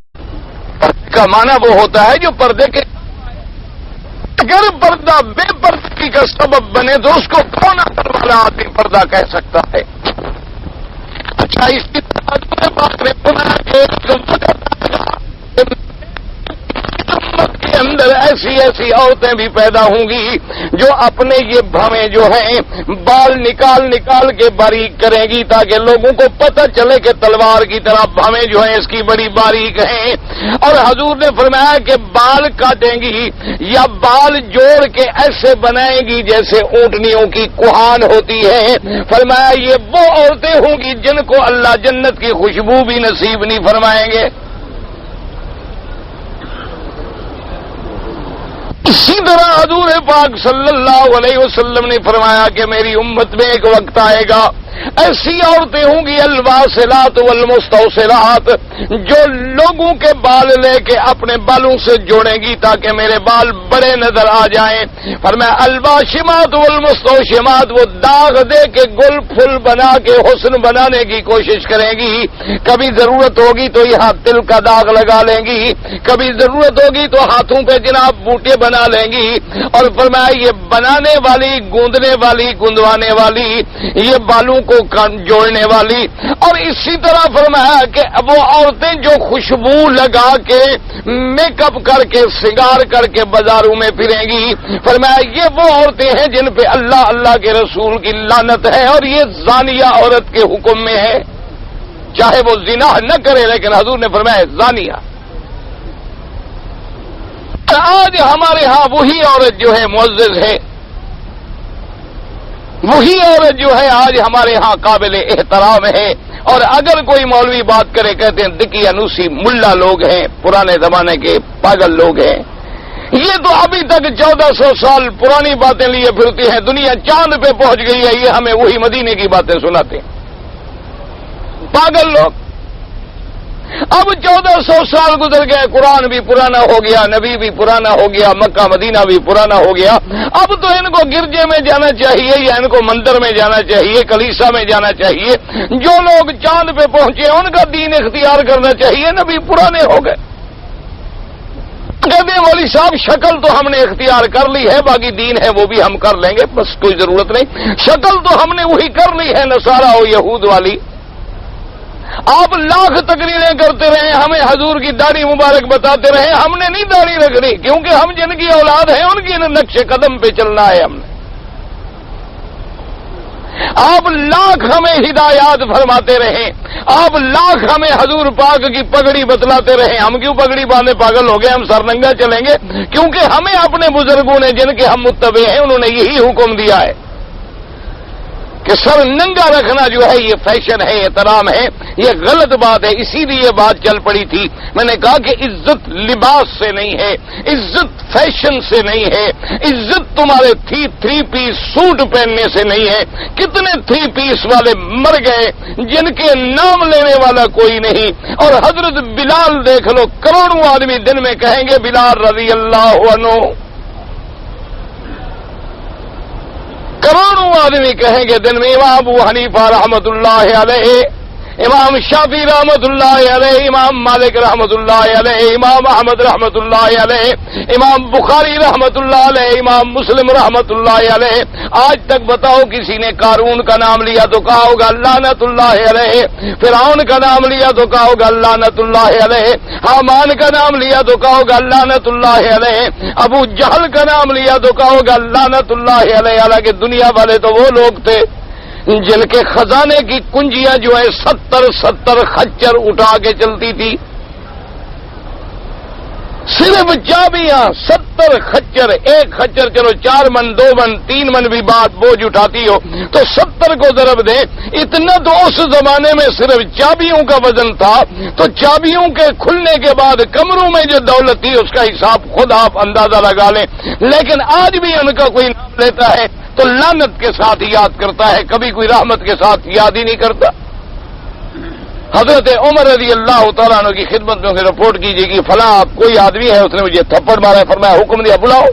Speaker 1: کا معنی وہ ہوتا ہے جو پردے کے، اگر پردہ بے پردگی کا سبب بنے تو اس کو کون عقل والا آدمی پردہ کہہ سکتا ہے؟ اچھا، اس کی بات نے کے اندر ایسی ایسی عورتیں بھی پیدا ہوں گی جو اپنے یہ بھویں جو ہیں بال نکال نکال کے باریک کریں گی تاکہ لوگوں کو پتہ چلے کہ تلوار کی طرح بھویں جو ہیں اس کی بڑی باریک ہیں۔ اور حضور نے فرمایا کہ بال کاٹیں گی یا بال جوڑ کے ایسے بنائیں گی جیسے اونٹنیوں کی کوہان ہوتی ہے۔ فرمایا یہ وہ عورتیں ہوں گی جن کو اللہ جنت کی خوشبو بھی نصیب نہیں فرمائیں گے۔ اسی طرح حضور پاک صلی اللہ علیہ وسلم نے فرمایا کہ میری امت میں ایک وقت آئے گا ایسی عورتیں ہوں گی الواصلات والمستوصلات، جو لوگوں کے بال لے کے اپنے بالوں سے جوڑیں گی تاکہ میرے بال بڑے نظر آ جائیں۔ فرمایا الواشمات والمستوشمات، وہ داغ دے کے گل پھل بنا کے حسن بنانے کی کوشش کریں گی، کبھی ضرورت ہوگی تو یہاں تل کا داغ لگا لیں گی، کبھی ضرورت ہوگی تو ہاتھوں پہ جناب بوٹے بنا لیں گی۔ اور فرمایا یہ بنانے والی، گوندنے والی، گندوانے والی، یہ بالوں کو جوڑنے والی، اور اسی طرح فرمایا کہ وہ عورتیں جو خوشبو لگا کے میک اپ کر کے سنگار کر کے بازاروں میں پھریں گی، فرمایا یہ وہ عورتیں ہیں جن پہ اللہ کے رسول کی لعنت ہے، اور یہ زانیہ عورت کے حکم میں ہے، چاہے وہ زنا نہ کرے لیکن حضور نے فرمایا زانیہ۔ آج ہمارے ہاں وہی عورت جو ہے معزز ہے، وہی عورت جو ہے آج ہمارے ہاں قابل احترام ہے، اور اگر کوئی مولوی بات کرے کہتے ہیں دکی انوسی ملا لوگ ہیں، پرانے زمانے کے پاگل لوگ ہیں۔ یہ تو ابھی تک 1400 سال پرانی باتیں لیے پھرتی ہیں، دنیا چاند پہ پہنچ گئی ہے، یہ ہمیں وہی مدینے کی باتیں سناتے ہیں پاگل لوگ۔ اب 1400 سال گزر گئے، قرآن بھی پرانا ہو گیا، نبی بھی پرانا ہو گیا، مکہ مدینہ بھی پرانا ہو گیا، اب تو ان کو گرجے میں جانا چاہیے یا ان کو مندر میں جانا چاہیے، کلیسا میں جانا چاہیے، جو لوگ چاند پہ پہنچے ان کا دین اختیار کرنا چاہیے، نبی پرانے ہو گئے۔ کہتے ہیں مولوی صاحب شکل تو ہم نے اختیار کر لی ہے، باقی دین ہے وہ بھی ہم کر لیں گے، بس کوئی ضرورت نہیں، شکل تو ہم نے وہی کر لی ہے نصارہ و یہود والی۔ آپ لاکھ تقریریں کرتے رہے، ہمیں حضور کی داڑھی مبارک بتاتے رہے، ہم نے نہیں داڑھی رکھنی، کیونکہ ہم جن کی اولاد ہیں ان کی نقش قدم پہ چلنا ہے ہم نے۔ آپ لاکھ ہمیں ہدایات فرماتے رہے، آپ لاکھ ہمیں حضور پاک کی پگڑی بتلاتے رہے، ہم کیوں پگڑی باندھے پاگل ہو گئے، ہم سرننگا چلیں گے؟ کیونکہ ہمیں اپنے بزرگوں نے جن کے ہم متبع ہیں انہوں نے یہی حکم دیا ہے کہ سر ننگا رکھنا جو ہے یہ فیشن ہے، احترام ہے، یہ غلط بات ہے. اسی لیے یہ بات چل پڑی تھی. میں نے کہا کہ عزت لباس سے نہیں ہے، عزت فیشن سے نہیں ہے، عزت تمہارے 3 پیس سوٹ پہننے سے نہیں ہے. کتنے 3 پیس والے مر گئے جن کے نام لینے والا کوئی نہیں. اور حضرت بلال دیکھ لو، کروڑوں آدمی دن میں کہیں گے بلال رضی اللہ عنہ، کروڑوں آدمی کہیں گے دن میں. امام ابو حنیفہ رحمت اللہ علیہ، امام شافعی رحمت اللہ علیہ، امام مالک رحمت اللہ علیہ، امام احمد رحمت اللہ علیہ، امام بخاری رحمت اللہ علیہ، امام مسلم رحمت اللہ علیہ. آج تک بتاؤ کسی نے قارون کا نام لیا تو کہا ہوگا لعنت اللہ علیہ، فرعون کا نام لیا تو کہا ہوگا لعنت اللہ علیہ، حامان کا نام لیا تو کہا ہوگا لعنت اللہ علیہ، ابو جہل کا نام لیا تو کہا ہوگا لعنت اللہ علیہ. حالانکہ دنیا والے تو وہ لوگ تھے جن کے خزانے کی کنجیاں جو ہے 70 خچر اٹھا کے چلتی تھی. صرف چابیاں 70 خچر، ایک خچر چلو 4 من 2 من 3 من بھی بات بوجھ اٹھاتی ہو تو 70 کو ضرب دے. اتنا تو اس زمانے میں صرف چابیوں کا وزن تھا. تو چابیوں کے کھلنے کے بعد کمروں میں جو دولت تھی اس کا حساب خود آپ اندازہ لگا لیں. لیکن آج بھی ان کا کوئی نام لیتا ہے تو لعنت کے ساتھ یاد کرتا ہے، کبھی کوئی رحمت کے ساتھ یاد ہی نہیں کرتا. حضرت عمر رضی اللہ تعالیٰ عنہ کی خدمت میں رپورٹ کیجیے کہ فلاں کوئی آدمی ہے اس نے مجھے تھپڑ مارا ہے، فرمایا حکم دیا بلاؤ.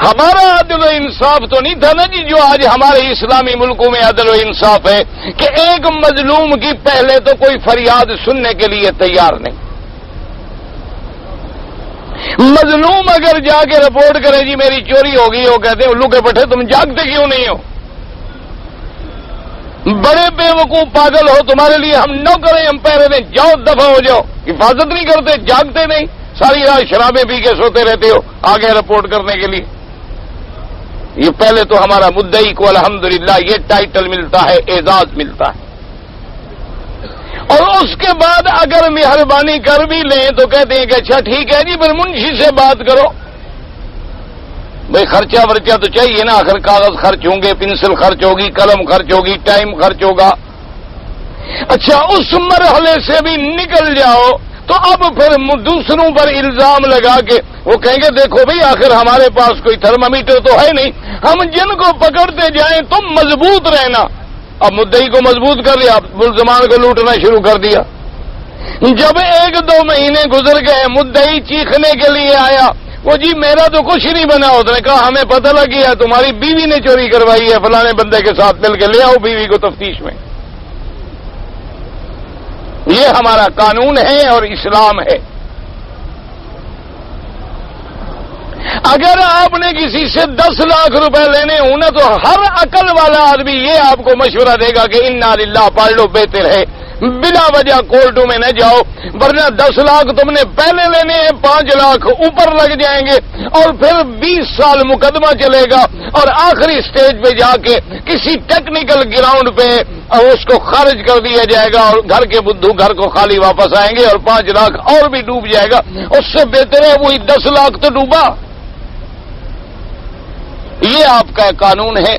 Speaker 1: ہمارا عدل و انصاف تو نہیں تھا نا جی جو آج ہمارے اسلامی ملکوں میں عدل و انصاف ہے کہ ایک مظلوم کی پہلے تو کوئی فریاد سننے کے لیے تیار نہیں. مظلوم اگر جا کے رپورٹ کرے جی میری چوری ہو گئی، وہ کہتے ہیں الو کے پٹھے تم جاگتے کیوں نہیں ہو؟ بڑے بے وقوف پاگل ہو، تمہارے لیے ہم نہ کریں، ہم پہرے دیں، جاؤ دفع ہو جاؤ. حفاظت نہیں کرتے، جاگتے نہیں، ساری رات شرابیں پی کے سوتے رہتے ہو آگے رپورٹ کرنے کے لیے. یہ پہلے تو ہمارا مدعی کو الحمدللہ یہ ٹائٹل ملتا ہے، اعزاز ملتا ہے. اور اس کے بعد اگر مہربانی کر بھی لیں تو کہتے ہیں کہ اچھا ٹھیک ہے جی پھر منشی سے بات کرو. بھئی خرچہ ورچہ تو چاہیے نا، آخر کاغذ خرچ ہوں گے، پنسل خرچ ہوگی، قلم خرچ ہوگی، ٹائم خرچ ہوگا. اچھا اس مرحلے سے بھی نکل جاؤ تو اب پھر دوسروں پر الزام لگا کے وہ کہیں گے دیکھو بھئی آخر ہمارے پاس کوئی تھرمامیٹر تو ہے نہیں، ہم جن کو پکڑتے جائیں تم مضبوط رہنا. اب مدعی کو مضبوط کر لیا، ملزمان کو لوٹنا شروع کر دیا. جب 1-2 مہینے گزر گئے مدعی چیخنے کے لیے آیا، وہ جی میرا تو کچھ نہیں بنا. اس نے کہا ہمیں پتہ لگ گیا تمہاری بیوی نے چوری کروائی ہے، فلانے بندے کے ساتھ مل کے لے آؤ بیوی کو تفتیش میں. یہ ہمارا قانون ہے اور اسلام ہے. اگر آپ نے کسی سے 10 لاکھ روپے لینے ہوں نا تو ہر عقل والا آدمی یہ آپ کو مشورہ دے گا کہ انا للہ پڑھ لو بہتر ہے، بلا وجہ کورٹوں میں نہ جاؤ، ورنہ 10 لاکھ تم نے پہلے لینے ہیں، 5 لاکھ اوپر لگ جائیں گے اور پھر 20 سال مقدمہ چلے گا اور آخری سٹیج پہ جا کے کسی ٹیکنیکل گراؤنڈ پہ اس کو خارج کر دیا جائے گا اور گھر کے بدھو گھر کو خالی واپس آئیں گے اور 5 لاکھ اور بھی ڈوب جائے گا. اس سے بہتر ہے وہی 10 لاکھ تو ڈوبا. یہ آپ کا قانون ہے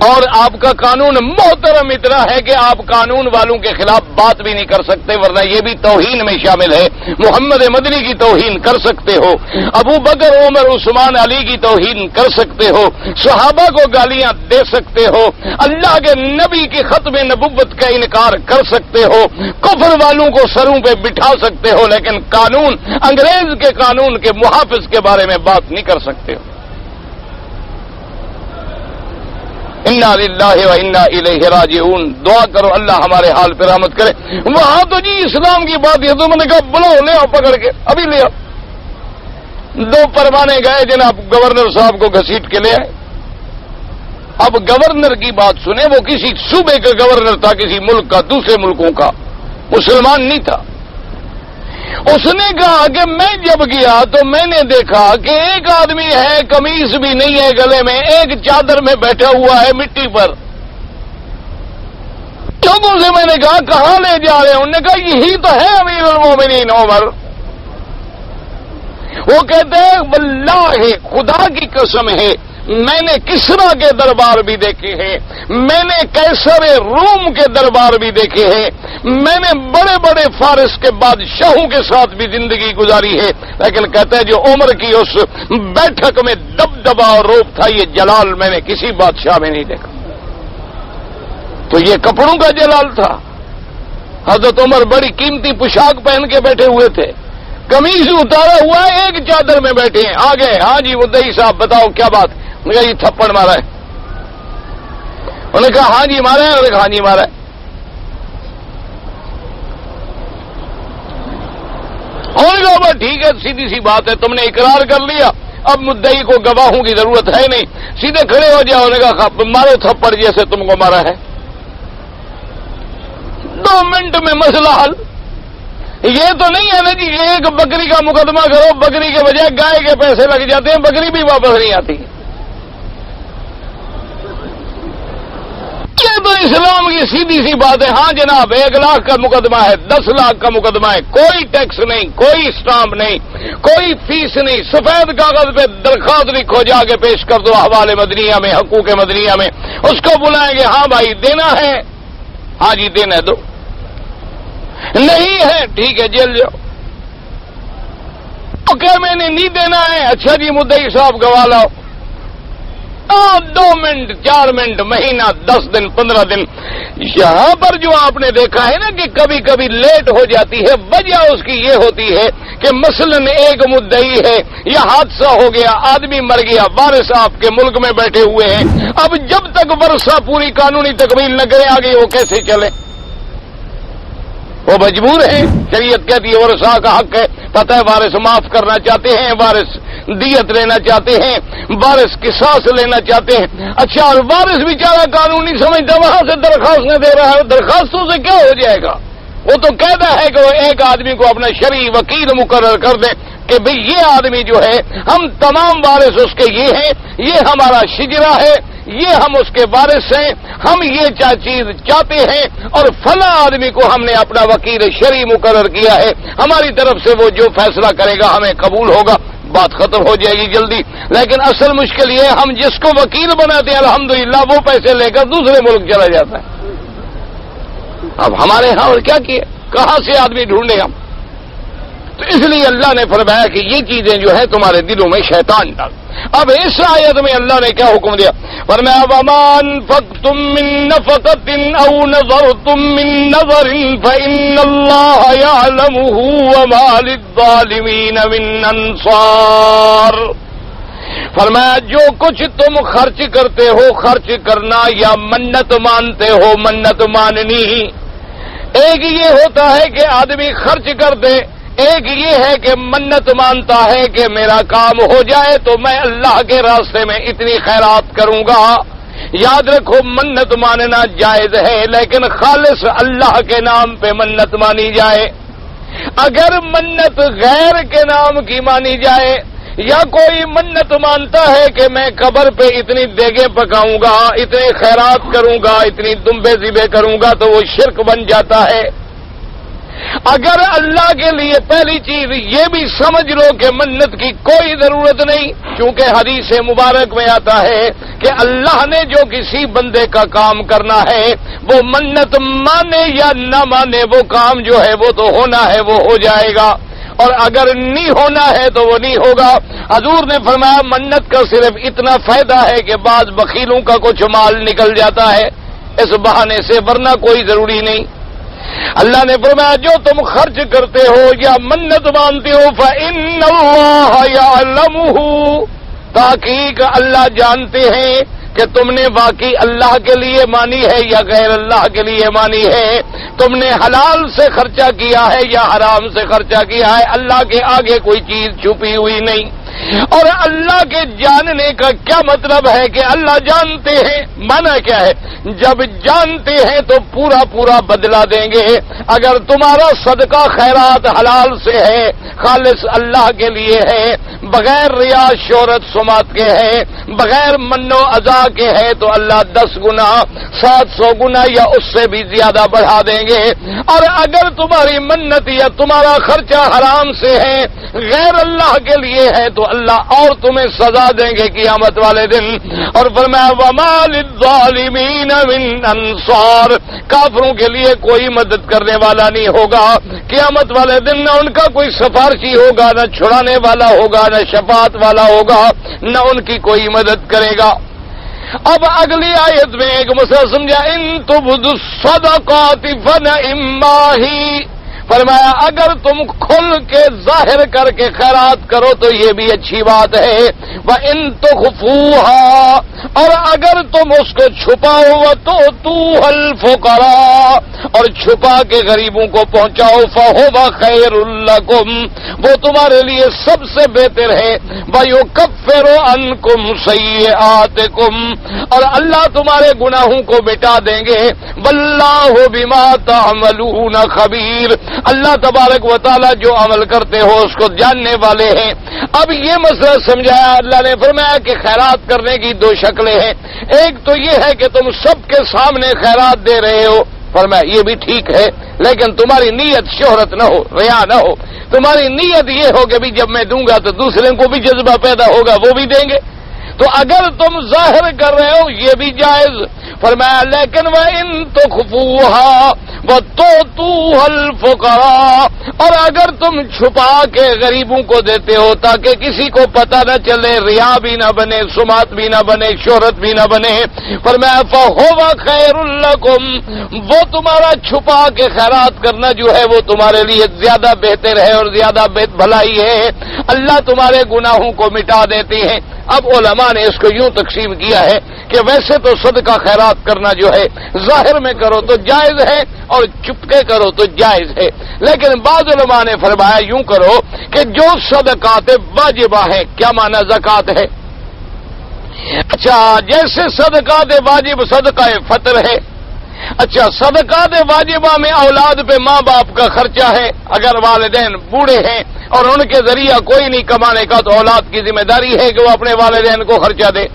Speaker 1: اور آپ کا قانون محترم اتنا ہے کہ آپ قانون والوں کے خلاف بات بھی نہیں کر سکتے، ورنہ یہ بھی توہین میں شامل ہے. محمد مدنی کی توہین کر سکتے ہو، ابو بکر عمر عثمان علی کی توہین کر سکتے ہو، صحابہ کو گالیاں دے سکتے ہو، اللہ کے نبی کی ختم نبوت کا انکار کر سکتے ہو، کفر والوں کو سروں پہ بٹھا سکتے ہو، لیکن قانون انگریز کے قانون کے محافظ کے بارے میں بات نہیں کر سکتے ہو. انا للہ و انا الیہ راجعون. دعا کرو اللہ ہمارے حال پہ رحمت کرے. وہاں تو جی اسلام کی بات یہ تو میں نے کہا بلاؤ لے آؤ پکڑ کے، ابھی لے آؤ. 2 پروانے گئے جناب گورنر صاحب کو گھسیٹ کے لے آئے. اب گورنر کی بات سنیں، وہ کسی صوبے کا گورنر تھا، کسی ملک کا، دوسرے ملکوں کا، مسلمان نہیں تھا. اس نے کہا کہ میں جب گیا تو میں نے دیکھا کہ ایک آدمی ہے قمیص بھی نہیں ہے گلے میں، ایک چادر میں بیٹھا ہوا ہے مٹی پر. لوگوں سے میں نے کہا کہاں لے جا رہے ہیں؟ انہوں نے کہا یہی تو ہے امیر المومنین عمر. وہ کہتے ہیں واللہ خدا کی قسم ہے میں نے کسرا کے دربار بھی دیکھے ہیں، میں نے قیصر روم کے دربار بھی دیکھے ہیں، میں نے بڑے بڑے فارس کے بادشاہوں کے ساتھ بھی زندگی گزاری ہے، لیکن کہتے ہیں جو عمر کی اس بیٹھک میں دبدبا اور روپ تھا یہ جلال میں نے کسی بادشاہ میں نہیں دیکھا۔ تو یہ کپڑوں کا جلال تھا۔ حضرت عمر بڑی قیمتی پوشاک پہن کے بیٹھے ہوئے تھے، قمیض اتارا ہوا ہے، ایک چادر میں بیٹھے ہیں، آ گئے، ہاں جی مدعی صاحب بتاؤ کیا بات؟ انہوں نے کہا یہ تھپڑ مارا ہے۔ انہوں نے کہا ہاں جی مارا ہے، انہوں نے کہا ہاں جی مارا ہے۔ انہوں نے کہا بس ٹھیک ہے سیدھی سی بات ہے، تم نے اقرار کر لیا، اب مدعی کو گواہوں کی ضرورت ہے نہیں، سیدھے کھڑے ہو جاؤ۔ انہوں نے کہا مارو تھپڑ جیسے تم کو مارا ہے۔ 2 منٹ میں مسئلہ حل۔ یہ تو نہیں ہے نا جی ایک بکری کا مقدمہ کرو، بکری کے بجائے گائے کے پیسے لگ جاتے ہیں، بکری بھی واپس نہیں آتی۔ یہ تو اسلام کی سیدھی سی بات ہے۔ ہاں جناب 1 لاکھ کا مقدمہ ہے، 10 لاکھ کا مقدمہ ہے، کوئی ٹیکس نہیں، کوئی اسٹامپ نہیں، کوئی فیس نہیں، سفید کاغذ پہ درخواست لکھو، جا کے پیش کر دو احوال مدنیہ میں، حقوق مدنیہ میں، اس کو بلائیں گے، ہاں بھائی دینا ہے، ہاں جی دینا ہے، دو، نہیں ہے ٹھیک ہے جیل جاؤ۔ اوکے میں نے نہیں دینا ہے، اچھا جی مدعی صاحب گواہ لاؤ۔ 2 منٹ 4 منٹ، مہینہ 10 دن 15 دن۔ یہاں پر جو آپ نے دیکھا ہے نا کہ کبھی کبھی لیٹ ہو جاتی ہے، وجہ اس کی یہ ہوتی ہے کہ مثلاً ایک مدعی ہے یا حادثہ ہو گیا، آدمی مر گیا، وارث آپ کے ملک میں بیٹھے ہوئے ہیں، اب جب تک ورثہ پوری قانونی تکمیل نہ کرے آگے وہ کیسے چلے؟ وہ مجبور ہیں، شریعت کہتی ہے ورثہ کا حق ہے، پتہ ہے وارث معاف کرنا چاہتے ہیں، وارث دیت لینا چاہتے ہیں، وارث قصاص لینا چاہتے ہیں۔ اچھا اور وارث بیچارہ قانون نہیں سمجھتا، وہاں سے درخواست نہ دے رہا ہے، درخواستوں سے کیا ہو جائے گا؟ وہ تو کہتا ہے کہ وہ ایک آدمی کو اپنا شرعی وکیل مقرر کر دے کہ بھئی یہ آدمی جو ہے ہم تمام وارث اس کے یہ ہیں، یہ ہمارا شجرہ ہے، یہ ہم اس کے وارث ہیں، ہم یہ چیز چاہتے ہیں اور فلاں آدمی کو ہم نے اپنا وکیل شرعی مقرر کیا ہے، ہماری طرف سے وہ جو فیصلہ کرے گا ہمیں قبول ہوگا، بات ختم ہو جائے گی جلدی۔ لیکن اصل مشکل یہ ہے ہم جس کو وکیل بناتے ہیں الحمدللہ وہ پیسے لے کر دوسرے ملک چلا جاتا ہے۔ اب ہمارے ہاں اور کیا کیے، کہاں سے آدمی ڈھونڈے ہم؟ تو اس لیے اللہ نے فرمایا کہ یہ چیزیں جو ہیں تمہارے دلوں میں شیطان ڈال۔ اب اس آیت میں اللہ نے کیا حکم دیا؟ فرمایا وَمَا أَنفَقْتُم مِّن نَّفَقَةٍ أَوْ نَذَرْتُم مِّن نَّذَرٍ فَإِنَّ اللَّهَ يَعْلَمُهُ وَمَا لِلظَّالِمِينَ مِنْ أَنصَارٍ۔ فرمایا جو کچھ تم خرچ کرتے ہو، خرچ کرنا یا منت مانتے ہو، منت ماننی، ایک یہ ہوتا ہے کہ آدمی خرچ کر دے، ایک یہ ہے کہ منت مانتا ہے کہ میرا کام ہو جائے تو میں اللہ کے راستے میں اتنی خیرات کروں گا۔ یاد رکھو منت ماننا جائز ہے لیکن خالص اللہ کے نام پہ منت مانی جائے۔ اگر منت غیر کے نام کی مانی جائے یا کوئی منت مانتا ہے کہ میں قبر پہ اتنی دیگیں پکاؤں گا، اتنے خیرات کروں گا، اتنی دمبے ذبح کروں گا تو وہ شرک بن جاتا ہے۔ اگر اللہ کے لیے پہلی چیز یہ بھی سمجھ لو کہ منت کی کوئی ضرورت نہیں، کیونکہ حدیث مبارک میں آتا ہے کہ اللہ نے جو کسی بندے کا کام کرنا ہے وہ منت مانے یا نہ مانے وہ کام جو ہے وہ تو ہونا ہے، وہ ہو جائے گا، اور اگر نہیں ہونا ہے تو وہ نہیں ہوگا۔ حضور نے فرمایا منت کا صرف اتنا فائدہ ہے کہ بعض بخیلوں کا کچھ مال نکل جاتا ہے اس بہانے سے، ورنہ کوئی ضروری نہیں۔ اللہ نے فرمایا جو تم خرچ کرتے ہو یا منت مانتے ہو فَإِنَّ اللَّهَ يَعْلَمُهُ، تحقیق اللہ جانتے ہیں کہ تم نے واقعی اللہ کے لیے مانی ہے یا غیر اللہ کے لیے مانی ہے، تم نے حلال سے خرچہ کیا ہے یا حرام سے خرچہ کیا ہے، اللہ کے آگے کوئی چیز چھپی ہوئی نہیں۔ اور اللہ کے جاننے کا کیا مطلب ہے کہ اللہ جانتے ہیں، مانا کیا ہے؟ جب جانتے ہیں تو پورا پورا بدلہ دیں گے۔ اگر تمہارا صدقہ خیرات حلال سے ہے، خالص اللہ کے لیے ہے، بغیر ریا شہرت سماعت کے ہے، بغیر من و اذا کے ہے تو اللہ 10 گنا 700 گنا یا اس سے بھی زیادہ بڑھا دیں گے۔ اور اگر تمہاری منت یا تمہارا خرچہ حرام سے ہے، غیر اللہ کے لیے ہے، تو اللہ اور تمہیں سزا دیں گے قیامت والے دن۔ اور فرمایا وَمَا لِلظَّالِمِينَ مِنْ أَنصَارٍ، کافروں کے لیے کوئی مدد کرنے والا نہیں ہوگا قیامت والے دن، نہ ان کا کوئی سفارشی ہوگا، نہ چھڑانے والا ہوگا، نہ شفاعت والا ہوگا، نہ ان کی کوئی مدد کرے گا۔ اب اگلی آیت میں ایک مسئلہ سمجھا، ان تبدوا الصدقات فنعما ہی، فرمایا اگر تم کھل کے ظاہر کر کے خیرات کرو تو یہ بھی اچھی بات ہے، وَإِن تُخْفُوهَا، اور اگر تم اس کو چھپاؤ وَتُؤْتُوهَا الْفُقَرَاءَ، اور چھپا کے غریبوں کو پہنچاؤ، فَهُوَ خَيْرٌ لَكُمْ، وہ تمہارے لیے سب سے بہتر ہے، وَيُكَفِّرُ عَنْكُمْ سَيِّئَاتِكُمْ، اور اللہ تمہارے گناہوں کو مٹا دیں گے، وَاللَّهُ بِمَا تَعْمَلُونَ خَبِيرٌ، اللہ تبارک و تعالی جو عمل کرتے ہو اس کو جاننے والے ہیں۔ اب یہ مسئلہ سمجھایا، اللہ نے فرمایا کہ خیرات کرنے کی 2 شکلیں ہیں، ایک تو یہ ہے کہ تم سب کے سامنے خیرات دے رہے ہو، فرمایا یہ بھی ٹھیک ہے، لیکن تمہاری نیت شہرت نہ ہو، ریا نہ ہو، تمہاری نیت یہ ہو کہ بھی جب میں دوں گا تو دوسرے کو بھی جذبہ پیدا ہوگا، وہ بھی دیں گے۔ تو اگر تم ظاہر کر رہے ہو یہ بھی جائز، فرمایا لیکن وَإِن تُخْفُوهَا وَتُؤْتُوهَا الْفُقَرَاءَ، اور اگر تم چھپا کے غریبوں کو دیتے ہو تاکہ کسی کو پتہ نہ چلے، ریا بھی نہ بنے، سمعت بھی نہ بنے، شہرت بھی نہ بنے، فرمایا فَهُوَ خَيْرٌ لَكُمْ، وہ تمہارا چھپا کے خیرات کرنا جو ہے وہ تمہارے لیے زیادہ بہتر ہے اور زیادہ بھلائی ہے، اللہ تمہارے گناہوں کو مٹا دیتے ہیں۔ اب علماء نے اس کو یوں تقسیم کیا ہے کہ ویسے تو صدقہ خیرات کرنا جو ہے ظاہر میں کرو تو جائز ہے اور چپکے کرو تو جائز ہے، لیکن بعض علماء نے فرمایا یوں کرو کہ جو صدقات واجبہ ہیں، کیا معنی زکوٰۃ ہے؟ اچھا جیسے صدقات واجب صدقہ فطر ہے، اچھا صدقات واجبہ میں اولاد پہ ماں باپ کا خرچہ ہے، اگر والدین بوڑھے ہیں اور ان کے ذریعہ کوئی نہیں کمانے کا تو اولاد کی ذمہ داری ہے کہ وہ اپنے والدین کو خرچہ دے،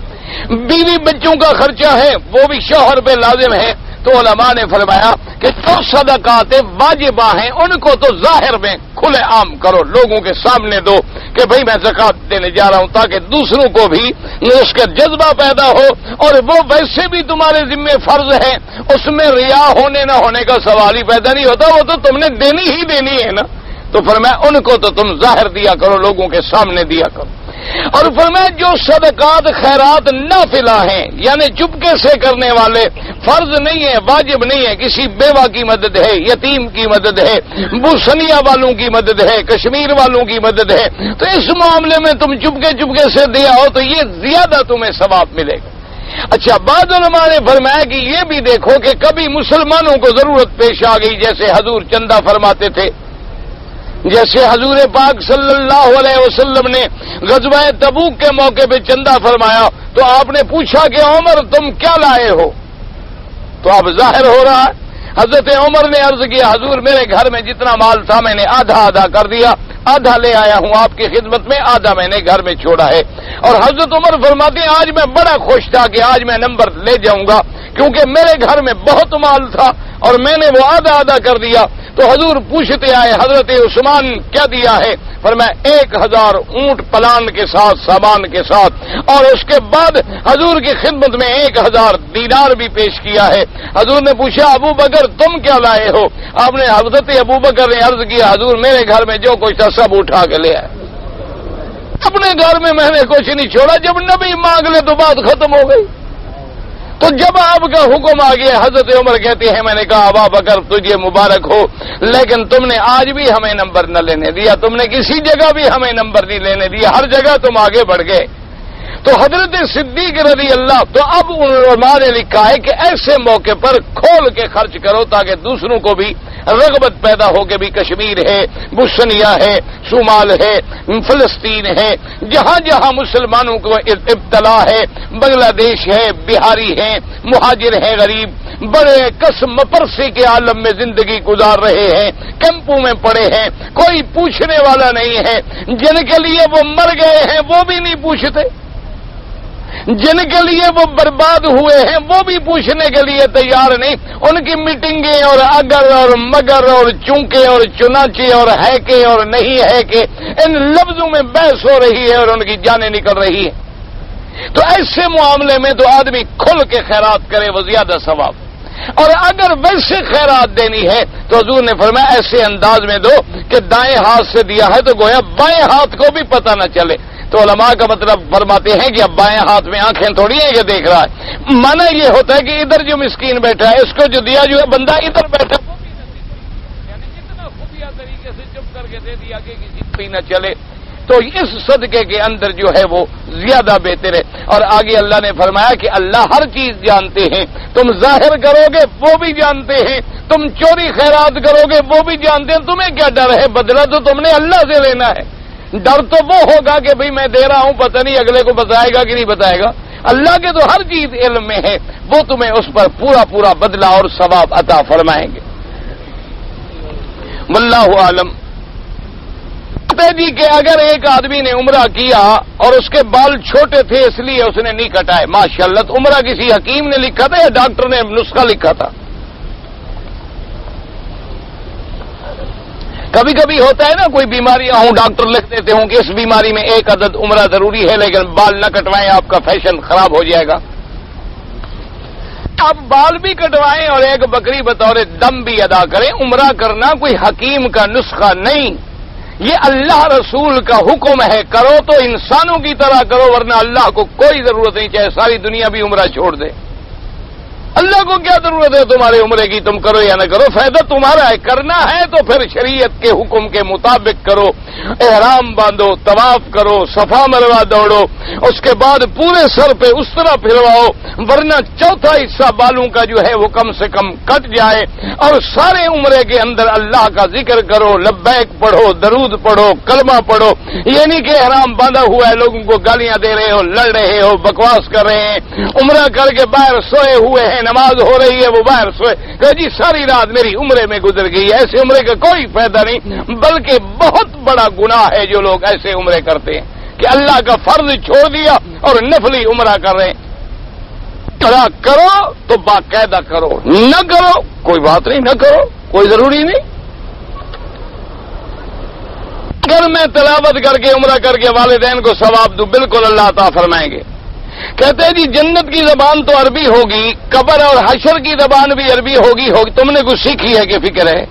Speaker 1: بیوی بچوں کا خرچہ ہے وہ بھی شوہر پہ لازم ہے۔ تو علماء نے فرمایا کہ جو صدقات واجبہ ہیں ان کو تو ظاہر میں کھلے عام کرو، لوگوں کے سامنے دو کہ بھئی میں زکوٰۃ دینے جا رہا ہوں، تاکہ دوسروں کو بھی اس کا جذبہ پیدا ہو، اور وہ ویسے بھی تمہارے ذمہ فرض ہے، اس میں ریا ہونے نہ ہونے کا سوال ہی پیدا نہیں ہوتا، وہ تو تم نے دینی ہی دینی ہے نا۔ تو فرمایا ان کو تو تم ظاہر دیا کرو، لوگوں کے سامنے دیا کرو۔ اور فرمایا جو صدقات خیرات نافلہ ہیں، یعنی چپکے سے کرنے والے، فرض نہیں ہے، واجب نہیں ہے، کسی بیوہ کی مدد ہے، یتیم کی مدد ہے، بوسنیا والوں کی مدد ہے، کشمیر والوں کی مدد ہے، تو اس معاملے میں تم چپکے سے دیا ہو تو یہ زیادہ تمہیں ثواب ملے گا۔ اچھا بعض علماء نے فرمایا کہ یہ بھی دیکھو کہ کبھی مسلمانوں کو ضرورت پیش آ گئی، جیسے حضور چندہ فرماتے تھے، جیسے حضور پاک صلی اللہ علیہ وسلم نے غزوہ تبوک کے موقع پہ چندہ فرمایا تو آپ نے پوچھا کہ عمر تم کیا لائے ہو؟ تو اب ظاہر ہو رہا ہے، حضرت عمر نے عرض کیا حضور میرے گھر میں جتنا مال تھا میں نے آدھا کر دیا، آدھا لے آیا ہوں آپ کی خدمت میں، آدھا میں نے گھر میں چھوڑا ہے۔ اور حضرت عمر فرماتے ہیں آج میں بڑا خوش تھا کہ آج میں نمبر لے جاؤں گا، کیونکہ میرے گھر میں بہت مال تھا اور میں نے وہ آدھا کر دیا۔ تو حضور پوچھتے آئے حضرت عثمان کیا دیا ہے؟ فرمایا 1000 اونٹ پلان کے ساتھ، سامان کے ساتھ، اور اس کے بعد حضور کی خدمت میں 1000 دینار بھی پیش کیا ہے۔ حضور نے پوچھا ابو بکر تم کیا لائے ہو؟ آپ نے حضرت ابو بکر نے عرض کیا حضور میرے گھر میں جو کچھ تھا سب اٹھا کے لے آئے، اپنے گھر میں نے کچھ نہیں چھوڑا، جب نبی مانگ لے تو بات ختم ہو گئی۔ تو جب آپ کا حکم آ گیا، حضرت عمر کہتے ہیں میں نے کہا ابا بکر تجھے مبارک ہو، لیکن تم نے آج بھی ہمیں نمبر نہ لینے دیا، تم نے کسی جگہ بھی ہمیں نمبر نہیں لینے دیا، ہر جگہ تم آگے بڑھ گئے۔ تو حضرت صدیق رضی اللہ، تو اب علماء نے لکھا ہے کہ ایسے موقع پر کھول کے خرچ کرو تاکہ دوسروں کو بھی رغبت پیدا ہو کہ بھی کشمیر ہے، بوسنیا ہے، صومال ہے، فلسطین ہے، جہاں جہاں مسلمانوں کو ابتلا ہے، بنگلہ دیش ہے، بہاری ہیں، مہاجر ہیں، غریب بڑے قسم پرسی کے عالم میں زندگی گزار رہے ہیں، کیمپوں میں پڑے ہیں، کوئی پوچھنے والا نہیں ہے، جن کے لیے وہ مر گئے ہیں وہ بھی نہیں پوچھتے، جن کے لیے وہ برباد ہوئے ہیں وہ بھی پوچھنے کے لیے تیار نہیں۔ ان کی میٹنگیں اور اگر اور مگر اور چونکے اور چنانچہ اور ہے کہ اور نہیں ہے کہ ان لفظوں میں بحث ہو رہی ہے اور ان کی جانیں نکل رہی ہے۔ تو ایسے معاملے میں تو آدمی کھل کے خیرات کرے، وہ زیادہ ثواب۔ اور اگر ویسے خیرات دینی ہے تو حضور نے فرمایا ایسے انداز میں دو کہ دائیں ہاتھ سے دیا ہے تو گویا بائیں ہاتھ کو بھی پتہ نہ چلے۔ تو علماء کا مطلب فرماتے ہیں کہ اب بائیں ہاتھ میں آنکھیں تھوڑی ہیں کہ دیکھ رہا ہے، معنی یہ ہوتا ہے کہ ادھر جو مسکین بیٹھا ہے اس کو جو دیا جو ہے بندہ ادھر بیٹھا وہ بھی نہ دے، یعنی اتنا خفیہ طریقے سے چپ کر کے دے دیا کہ کسی کو بھی نہ چلے۔ تو اس صدقے کے اندر جو ہے وہ زیادہ بہتر ہے۔ اور آگے اللہ نے فرمایا کہ اللہ ہر چیز جانتے ہیں، تم ظاہر کرو گے وہ بھی جانتے ہیں، تم چوری خیرات کرو گے وہ بھی جانتے ہیں، تمہیں کیا ڈر ہے؟ بدلہ تو تم نے اللہ سے لینا ہے۔ ڈر تو وہ ہوگا کہ بھئی میں دے رہا ہوں، پتہ نہیں اگلے کو بتائے گا کہ نہیں بتائے گا۔ اللہ کے تو ہر چیز علم میں ہے، وہ تمہیں اس پر پورا پورا بدلہ اور ثواب عطا فرمائیں گے۔ واللہ عالم۔ جی کہ اگر ایک آدمی نے عمرہ کیا اور اس کے بال چھوٹے تھے اس لیے اس نے نہیں کٹائے، ماشاءاللہ، تو عمرہ کسی حکیم نے لکھا تھا یا ڈاکٹر نے نسخہ لکھا تھا؟ کبھی کبھی ہوتا ہے نا کوئی بیماریاں ہوں، ڈاکٹر لکھ دیتے ہوں کہ اس بیماری میں ایک عدد عمرہ ضروری ہے لیکن بال نہ کٹوائیں، آپ کا فیشن خراب ہو جائے گا۔ آپ بال بھی کٹوائیں اور ایک بکری بطور دم بھی ادا کریں، عمرہ کرنا کوئی حکیم کا نسخہ نہیں، یہ اللہ رسول کا حکم ہے۔ کرو تو انسانوں کی طرح کرو، ورنہ اللہ کو کوئی ضرورت نہیں، چاہے ساری دنیا بھی عمرہ چھوڑ دے۔ اللہ کو کیا ضرورت ہے تمہارے عمرے کی؟ تم کرو یا نہ کرو، فائدہ تمہارا ہے۔ کرنا ہے تو پھر شریعت کے حکم کے مطابق کرو، احرام باندھو، طواف کرو، صفا مروا دوڑو، اس کے بعد پورے سر پہ اس طرح پھرواؤ، ورنہ چوتھا حصہ بالوں کا جو ہے وہ کم سے کم کٹ جائے، اور سارے عمرے کے اندر اللہ کا ذکر کرو، لبیک پڑھو، درود پڑھو، کلمہ پڑھو۔ یہ نہیں کہ احرام باندھا ہوا ہے، لوگوں کو گالیاں دے رہے ہو، لڑ رہے ہو، بکواس کر رہے ہیں، عمرہ کر کے باہر سوئے ہوئے ہیں، نماز ہو رہی ہے وہ باہر سوئے، کہ جی ساری رات میری عمرے میں گزر گئی۔ ایسے عمرے کا کوئی فائدہ نہیں، بلکہ بہت بڑا گناہ ہے جو لوگ ایسے عمرے کرتے ہیں کہ اللہ کا فرض چھوڑ دیا اور نفلی عمرہ کر رہے ہیں۔ کرو تو باقاعدہ کرو، نہ کرو کوئی بات نہیں، نہ کرو کوئی ضروری نہیں۔ اگر میں تلاوت کر کے عمرہ کر کے والدین کو ثواب دوں، بالکل اللہ عطا فرمائیں گے۔ کہتے ہیں جی جنت کی زبان تو عربی ہوگی، قبر اور حشر کی زبان بھی عربی ہوگی، تم نے کچھ سیکھی ہے کہ فکر ہے؟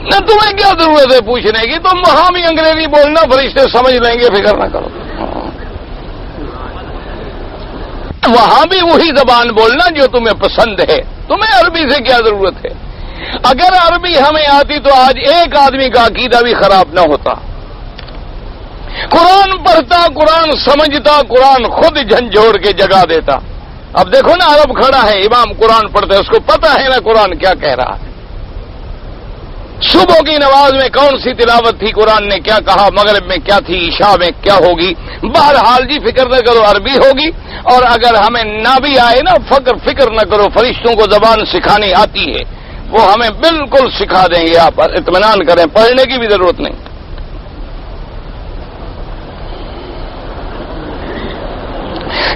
Speaker 1: نہ تمہیں کیا ضرورت ہے پوچھنے کی، تم وہاں بھی انگریزی بولنا، فرشتے سمجھ لیں گے، فکر نہ کرو۔ وہاں بھی وہی زبان بولنا جو تمہیں پسند ہے، تمہیں عربی سے کیا ضرورت ہے؟ اگر عربی ہمیں آتی تو آج ایک آدمی کا عقیدہ بھی خراب نہ ہوتا، قرآن پڑھتا، قرآن سمجھتا، قرآن خود جھنجھوڑ کے جگا دیتا۔ اب دیکھو نا، عرب کھڑا ہے، امام قرآن پڑھتا ہے، اس کو پتا ہے نا قرآن کیا کہہ رہا ہے۔ صبح کی نماز میں کون سی تلاوت تھی، قرآن نے کیا کہا، مغرب میں کیا تھی، عشاء میں کیا ہوگی۔ بہرحال جی فکر نہ کرو، عربی ہوگی، اور اگر ہمیں نہ بھی آئے نا، فکر نہ کرو، فرشتوں کو زبان سکھانی آتی ہے، وہ ہمیں بالکل سکھا دیں گے، آپ اطمینان کریں، پڑھنے کی بھی ضرورت نہیں۔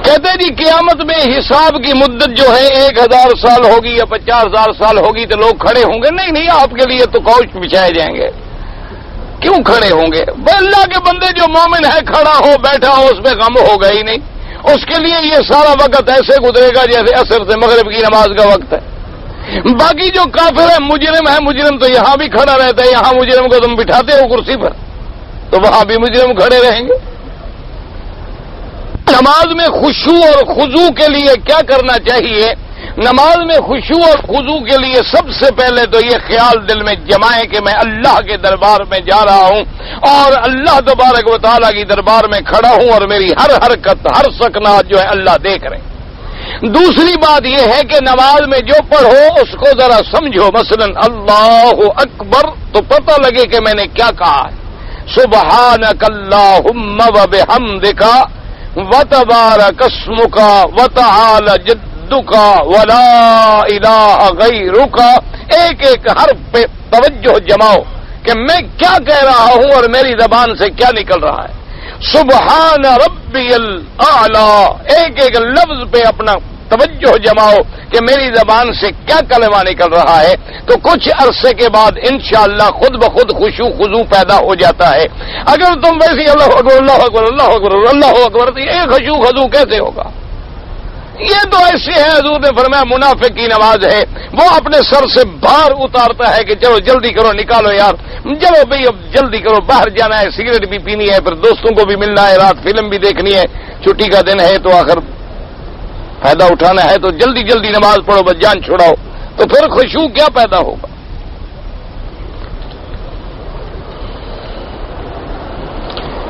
Speaker 1: کہتے جی قیامت میں حساب کی مدت جو ہے 1000 سال ہوگی یا 50,000 سال ہوگی تو لوگ کھڑے ہوں گے؟ نہیں، آپ کے لیے تو کوچ بچھائے جائیں گے۔ کیوں کھڑے ہوں گے؟ اللہ کے بندے جو مومن ہے، کھڑا ہو بیٹھا ہو، اس میں غم ہوگا ہی نہیں، اس کے لیے یہ سارا وقت ایسے گزرے گا جیسے عصر سے مغرب کی نماز کا وقت ہے۔ باقی جو کافر ہے، مجرم تو یہاں بھی کھڑا رہتا ہے، یہاں مجرم کو تم بٹھاتے ہو کرسی پر، تو وہاں بھی مجرم کھڑے رہیں گے۔ نماز میں خشوع اور خضوع کے لیے کیا کرنا چاہیے؟ نماز میں خشوع اور خضوع کے لیے سب سے پہلے تو یہ خیال دل میں جمائیں کہ میں اللہ کے دربار میں جا رہا ہوں اور اللہ تبارک و تعالیٰ کی دربار میں کھڑا ہوں، اور میری ہر حرکت، ہر سکنات جو ہے اللہ دیکھ رہے ہیں۔ دوسری بات یہ ہے کہ نماز میں جو پڑھو اس کو ذرا سمجھو، مثلا اللہ اکبر تو پتہ لگے کہ میں نے کیا کہا ہے، سبحانک اللہم و بحمدک وتبارک اسمک وتعالی جدک عبدک ولا الہ غیرک، ایک ایک حرف پہ توجہ جماؤ کہ میں کیا کہہ رہا ہوں اور میری زبان سے کیا نکل رہا ہے. سبحان ربی الاعلی، ایک ایک لفظ پہ اپنا توجہ جماؤ کہ میری زبان سے کیا کلمہ نکل رہا ہے. تو کچھ عرصے کے بعد انشاءاللہ خود بخود خشوع خضوع پیدا ہو جاتا ہے. اگر تم ویسے اللہ اکبر اللہ اکبر اللہ اکبر اللہ اکبر، تو یہ خشوع خضوع کیسے ہوگا؟ یہ تو ایسے ہے، حضور نے فرمایا منافق کی نماز ہے، وہ اپنے سر سے بھار اتارتا ہے کہ چلو جلدی کرو نکالو یار، چلو بھئی اب جلدی کرو، باہر جانا ہے، سگریٹ بھی پینی ہے، پھر دوستوں کو بھی ملنا ہے، رات فلم بھی دیکھنی ہے، چھٹی کا دن ہے تو آخر فائدہ اٹھانا ہے، تو جلدی جلدی نماز پڑھو بس جان چھڑاؤ. تو پھر خشوع کیا پیدا ہوگا؟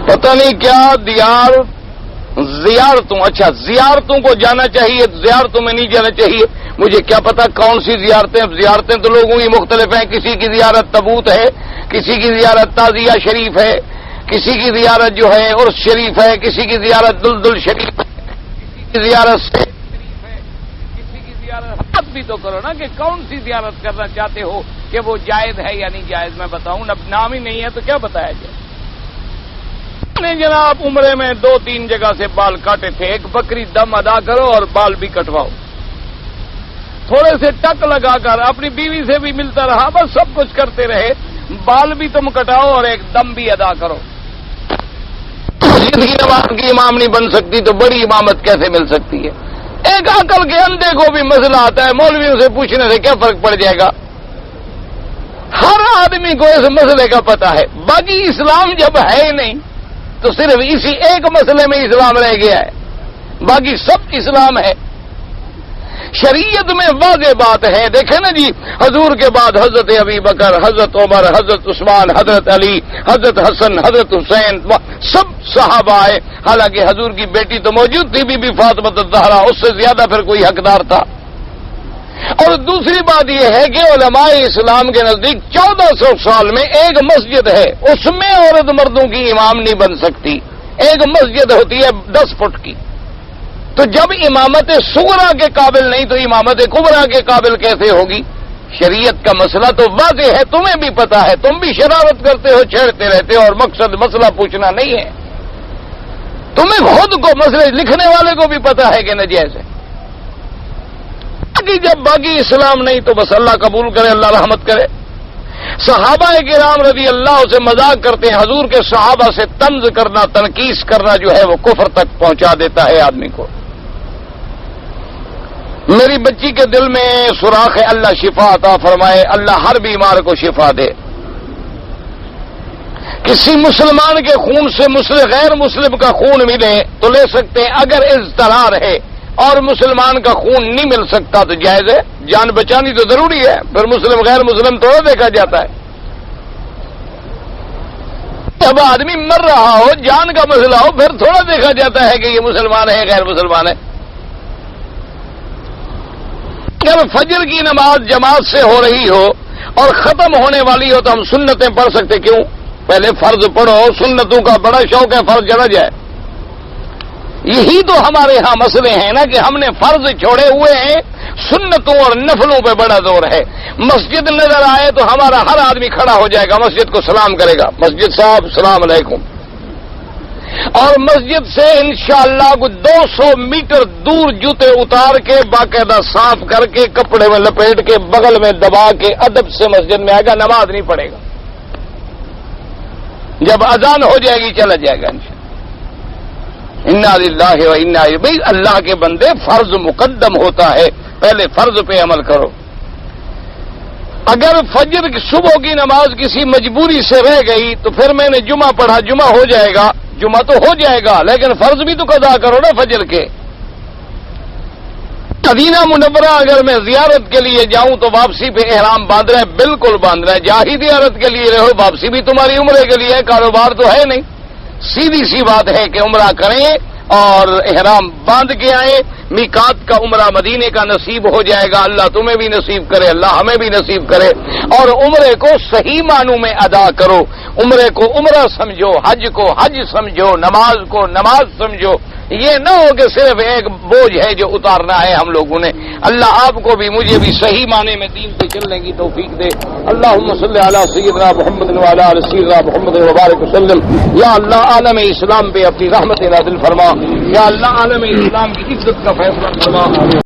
Speaker 1: پتہ نہیں کیا زیارتوں، اچھا زیارتوں کو جانا چاہیے، زیارتوں میں نہیں جانا چاہیے. مجھے کیا پتا کون سی زیارتیں، زیارتیں تو لوگوں کی مختلف ہیں. کسی کی زیارت تبوت ہے، کسی کی زیارت تازیہ شریف ہے، کسی کی زیارت جو ہے عرس شریف ہے، کسی کی زیارت دلدل شریف ہے، کسی کی زیارت شریف ہے، کسی کی زیارت. بات بھی تو کرو نا کہ کون سی زیارت کرنا چاہتے ہو، کہ وہ جائز ہے یا نہیں جائز. میں بتاؤں اب نام ہی نہیں ہے تو کیا بتایا جائے. جناب عمرے میں 2-3 جگہ سے بال کاٹے تھے، ایک بکری دم ادا کرو اور بال بھی کٹواؤ، تھوڑے سے ٹک لگا کر اپنی بیوی سے بھی ملتا رہا، بس سب کچھ کرتے رہے، بال بھی تم کٹاؤ اور ایک دم بھی ادا کرو. مسجد کی نماز کی امام نہیں بن سکتی تو بڑی امامت کیسے مل سکتی ہے؟ ایک عقل کے اندھے کو بھی مسئلہ آتا ہے، مولویوں سے پوچھنے سے کیا فرق پڑ جائے گا؟ ہر آدمی کو اس مسئلے کا پتا ہے. باقی اسلام جب ہے ہی نہیں تو صرف اسی ایک مسئلے میں اسلام رہ گیا ہے، باقی سب اسلام ہے. شریعت میں واضح بات ہے. دیکھیں نا جی، حضور کے بعد حضرت ابی بکر، حضرت عمر، حضرت عثمان، حضرت علی، حضرت حسن، حضرت حسین، سب صحابہ آئے. حالانکہ حضور کی بیٹی تو موجود تھی، بی بی فاطمہ الزہرا، اس سے زیادہ پھر کوئی حقدار تھا. اور دوسری بات یہ ہے کہ علماء اسلام کے نزدیک 1400 سال میں ایک مسجد ہے، اس میں عورت مردوں کی امام نہیں بن سکتی. ایک مسجد ہوتی ہے 10 فٹ کی. تو جب امامت صغرا کے قابل نہیں تو امامت کبرا کے قابل کیسے ہوگی؟ شریعت کا مسئلہ تو واضح ہے، تمہیں بھی پتا ہے، تم بھی شرارت کرتے ہو، چھیڑتے رہتے ہو، اور مقصد مسئلہ پوچھنا نہیں ہے. تمہیں خود کو مسئلے لکھنے والے کو بھی پتا ہے کہ نجائز ہے. جب باقی اسلام نہیں تو بس اللہ قبول کرے، اللہ رحمت کرے. صحابہ کرام رضی اللہ سے مذاق کرتے ہیں، حضور کے صحابہ سے طنز کرنا، تنقیص کرنا جو ہے وہ کفر تک پہنچا دیتا ہے آدمی کو. میری بچی کے دل میں سوراخ ہے، اللہ شفا عطا فرمائے، اللہ ہر بیمار کو شفا دے. کسی مسلمان کے خون سے غیر مسلم کا خون ملے تو لے سکتے ہیں، اگر اضطرار ہے اور مسلمان کا خون نہیں مل سکتا تو جائز ہے. جان بچانی تو ضروری ہے، پھر مسلم غیر مسلم تھوڑا دیکھا جاتا ہے. جب آدمی مر رہا ہو، جان کا مسئلہ ہو، پھر تھوڑا دیکھا جاتا ہے کہ یہ مسلمان ہے غیر مسلمان ہے. اگر فجر کی نماز جماعت سے ہو رہی ہو اور ختم ہونے والی ہو تو ہم سنتیں پڑھ سکتے. کیوں؟ پہلے فرض پڑھو، سنتوں کا بڑا شوق ہے، فرض چلا جائے. یہی تو ہمارے ہاں مسئلے ہیں نا کہ ہم نے فرض چھوڑے ہوئے ہیں، سنتوں اور نفلوں پہ بڑا زور ہے. مسجد نظر آئے تو ہمارا ہر آدمی کھڑا ہو جائے گا، مسجد کو سلام کرے گا، مسجد صاحب السلام علیکم. اور مسجد سے انشاءاللہ کچھ 200 میٹر دور جوتے اتار کے باقاعدہ صاف کر کے کپڑے میں لپیٹ کے بغل میں دبا کے ادب سے مسجد میں آئے گا، نماز نہیں پڑھے گا. جب اذان ہو جائے گی چلا جائے گا انشاءاللہ. انا للہ و انا الیہ. بھائی اللہ کے بندے، فرض مقدم ہوتا ہے، پہلے فرض پہ عمل کرو. اگر فجر کی صبح کی نماز کسی مجبوری سے رہ گئی تو پھر میں نے جمعہ پڑھا، جمعہ ہو جائے گا، جمعہ تو ہو جائے گا، لیکن فرض بھی تو قضا کرو نا فجر کے. مدینہ منورہ اگر میں زیارت کے لیے جاؤں تو واپسی پہ احرام باندھنا ہے، بالکل باندھنا ہے. جاہی زیارت کے لیے رہو، واپسی بھی تمہاری عمرے کے لیے ہے، کاروبار تو ہے نہیں. سیدھی سی بات ہے کہ عمرہ کریں اور احرام باندھ کے آئیں. میقات کا عمرہ مدینے کا نصیب ہو جائے گا، اللہ تمہیں بھی نصیب کرے، اللہ ہمیں بھی نصیب کرے. اور عمرے کو صحیح معنوں میں ادا کرو. عمرے کو عمرہ سمجھو، حج کو حج سمجھو، نماز کو نماز سمجھو. یہ نہ ہو کہ صرف ایک بوجھ ہے جو اتارنا ہے ہم لوگوں نے. اللہ آپ کو بھی مجھے بھی صحیح معنی میں دین پہ چلنے کی توفیق دے. اللہم صلی علی سیدنا محمد وعلی آل سیدنا محمد وبارک وسلم. یا اللہ عالم اسلام پہ اپنی رحمت نازل فرما. یا اللہ عالم اسلام کی عزت کا فیصلہ فرما.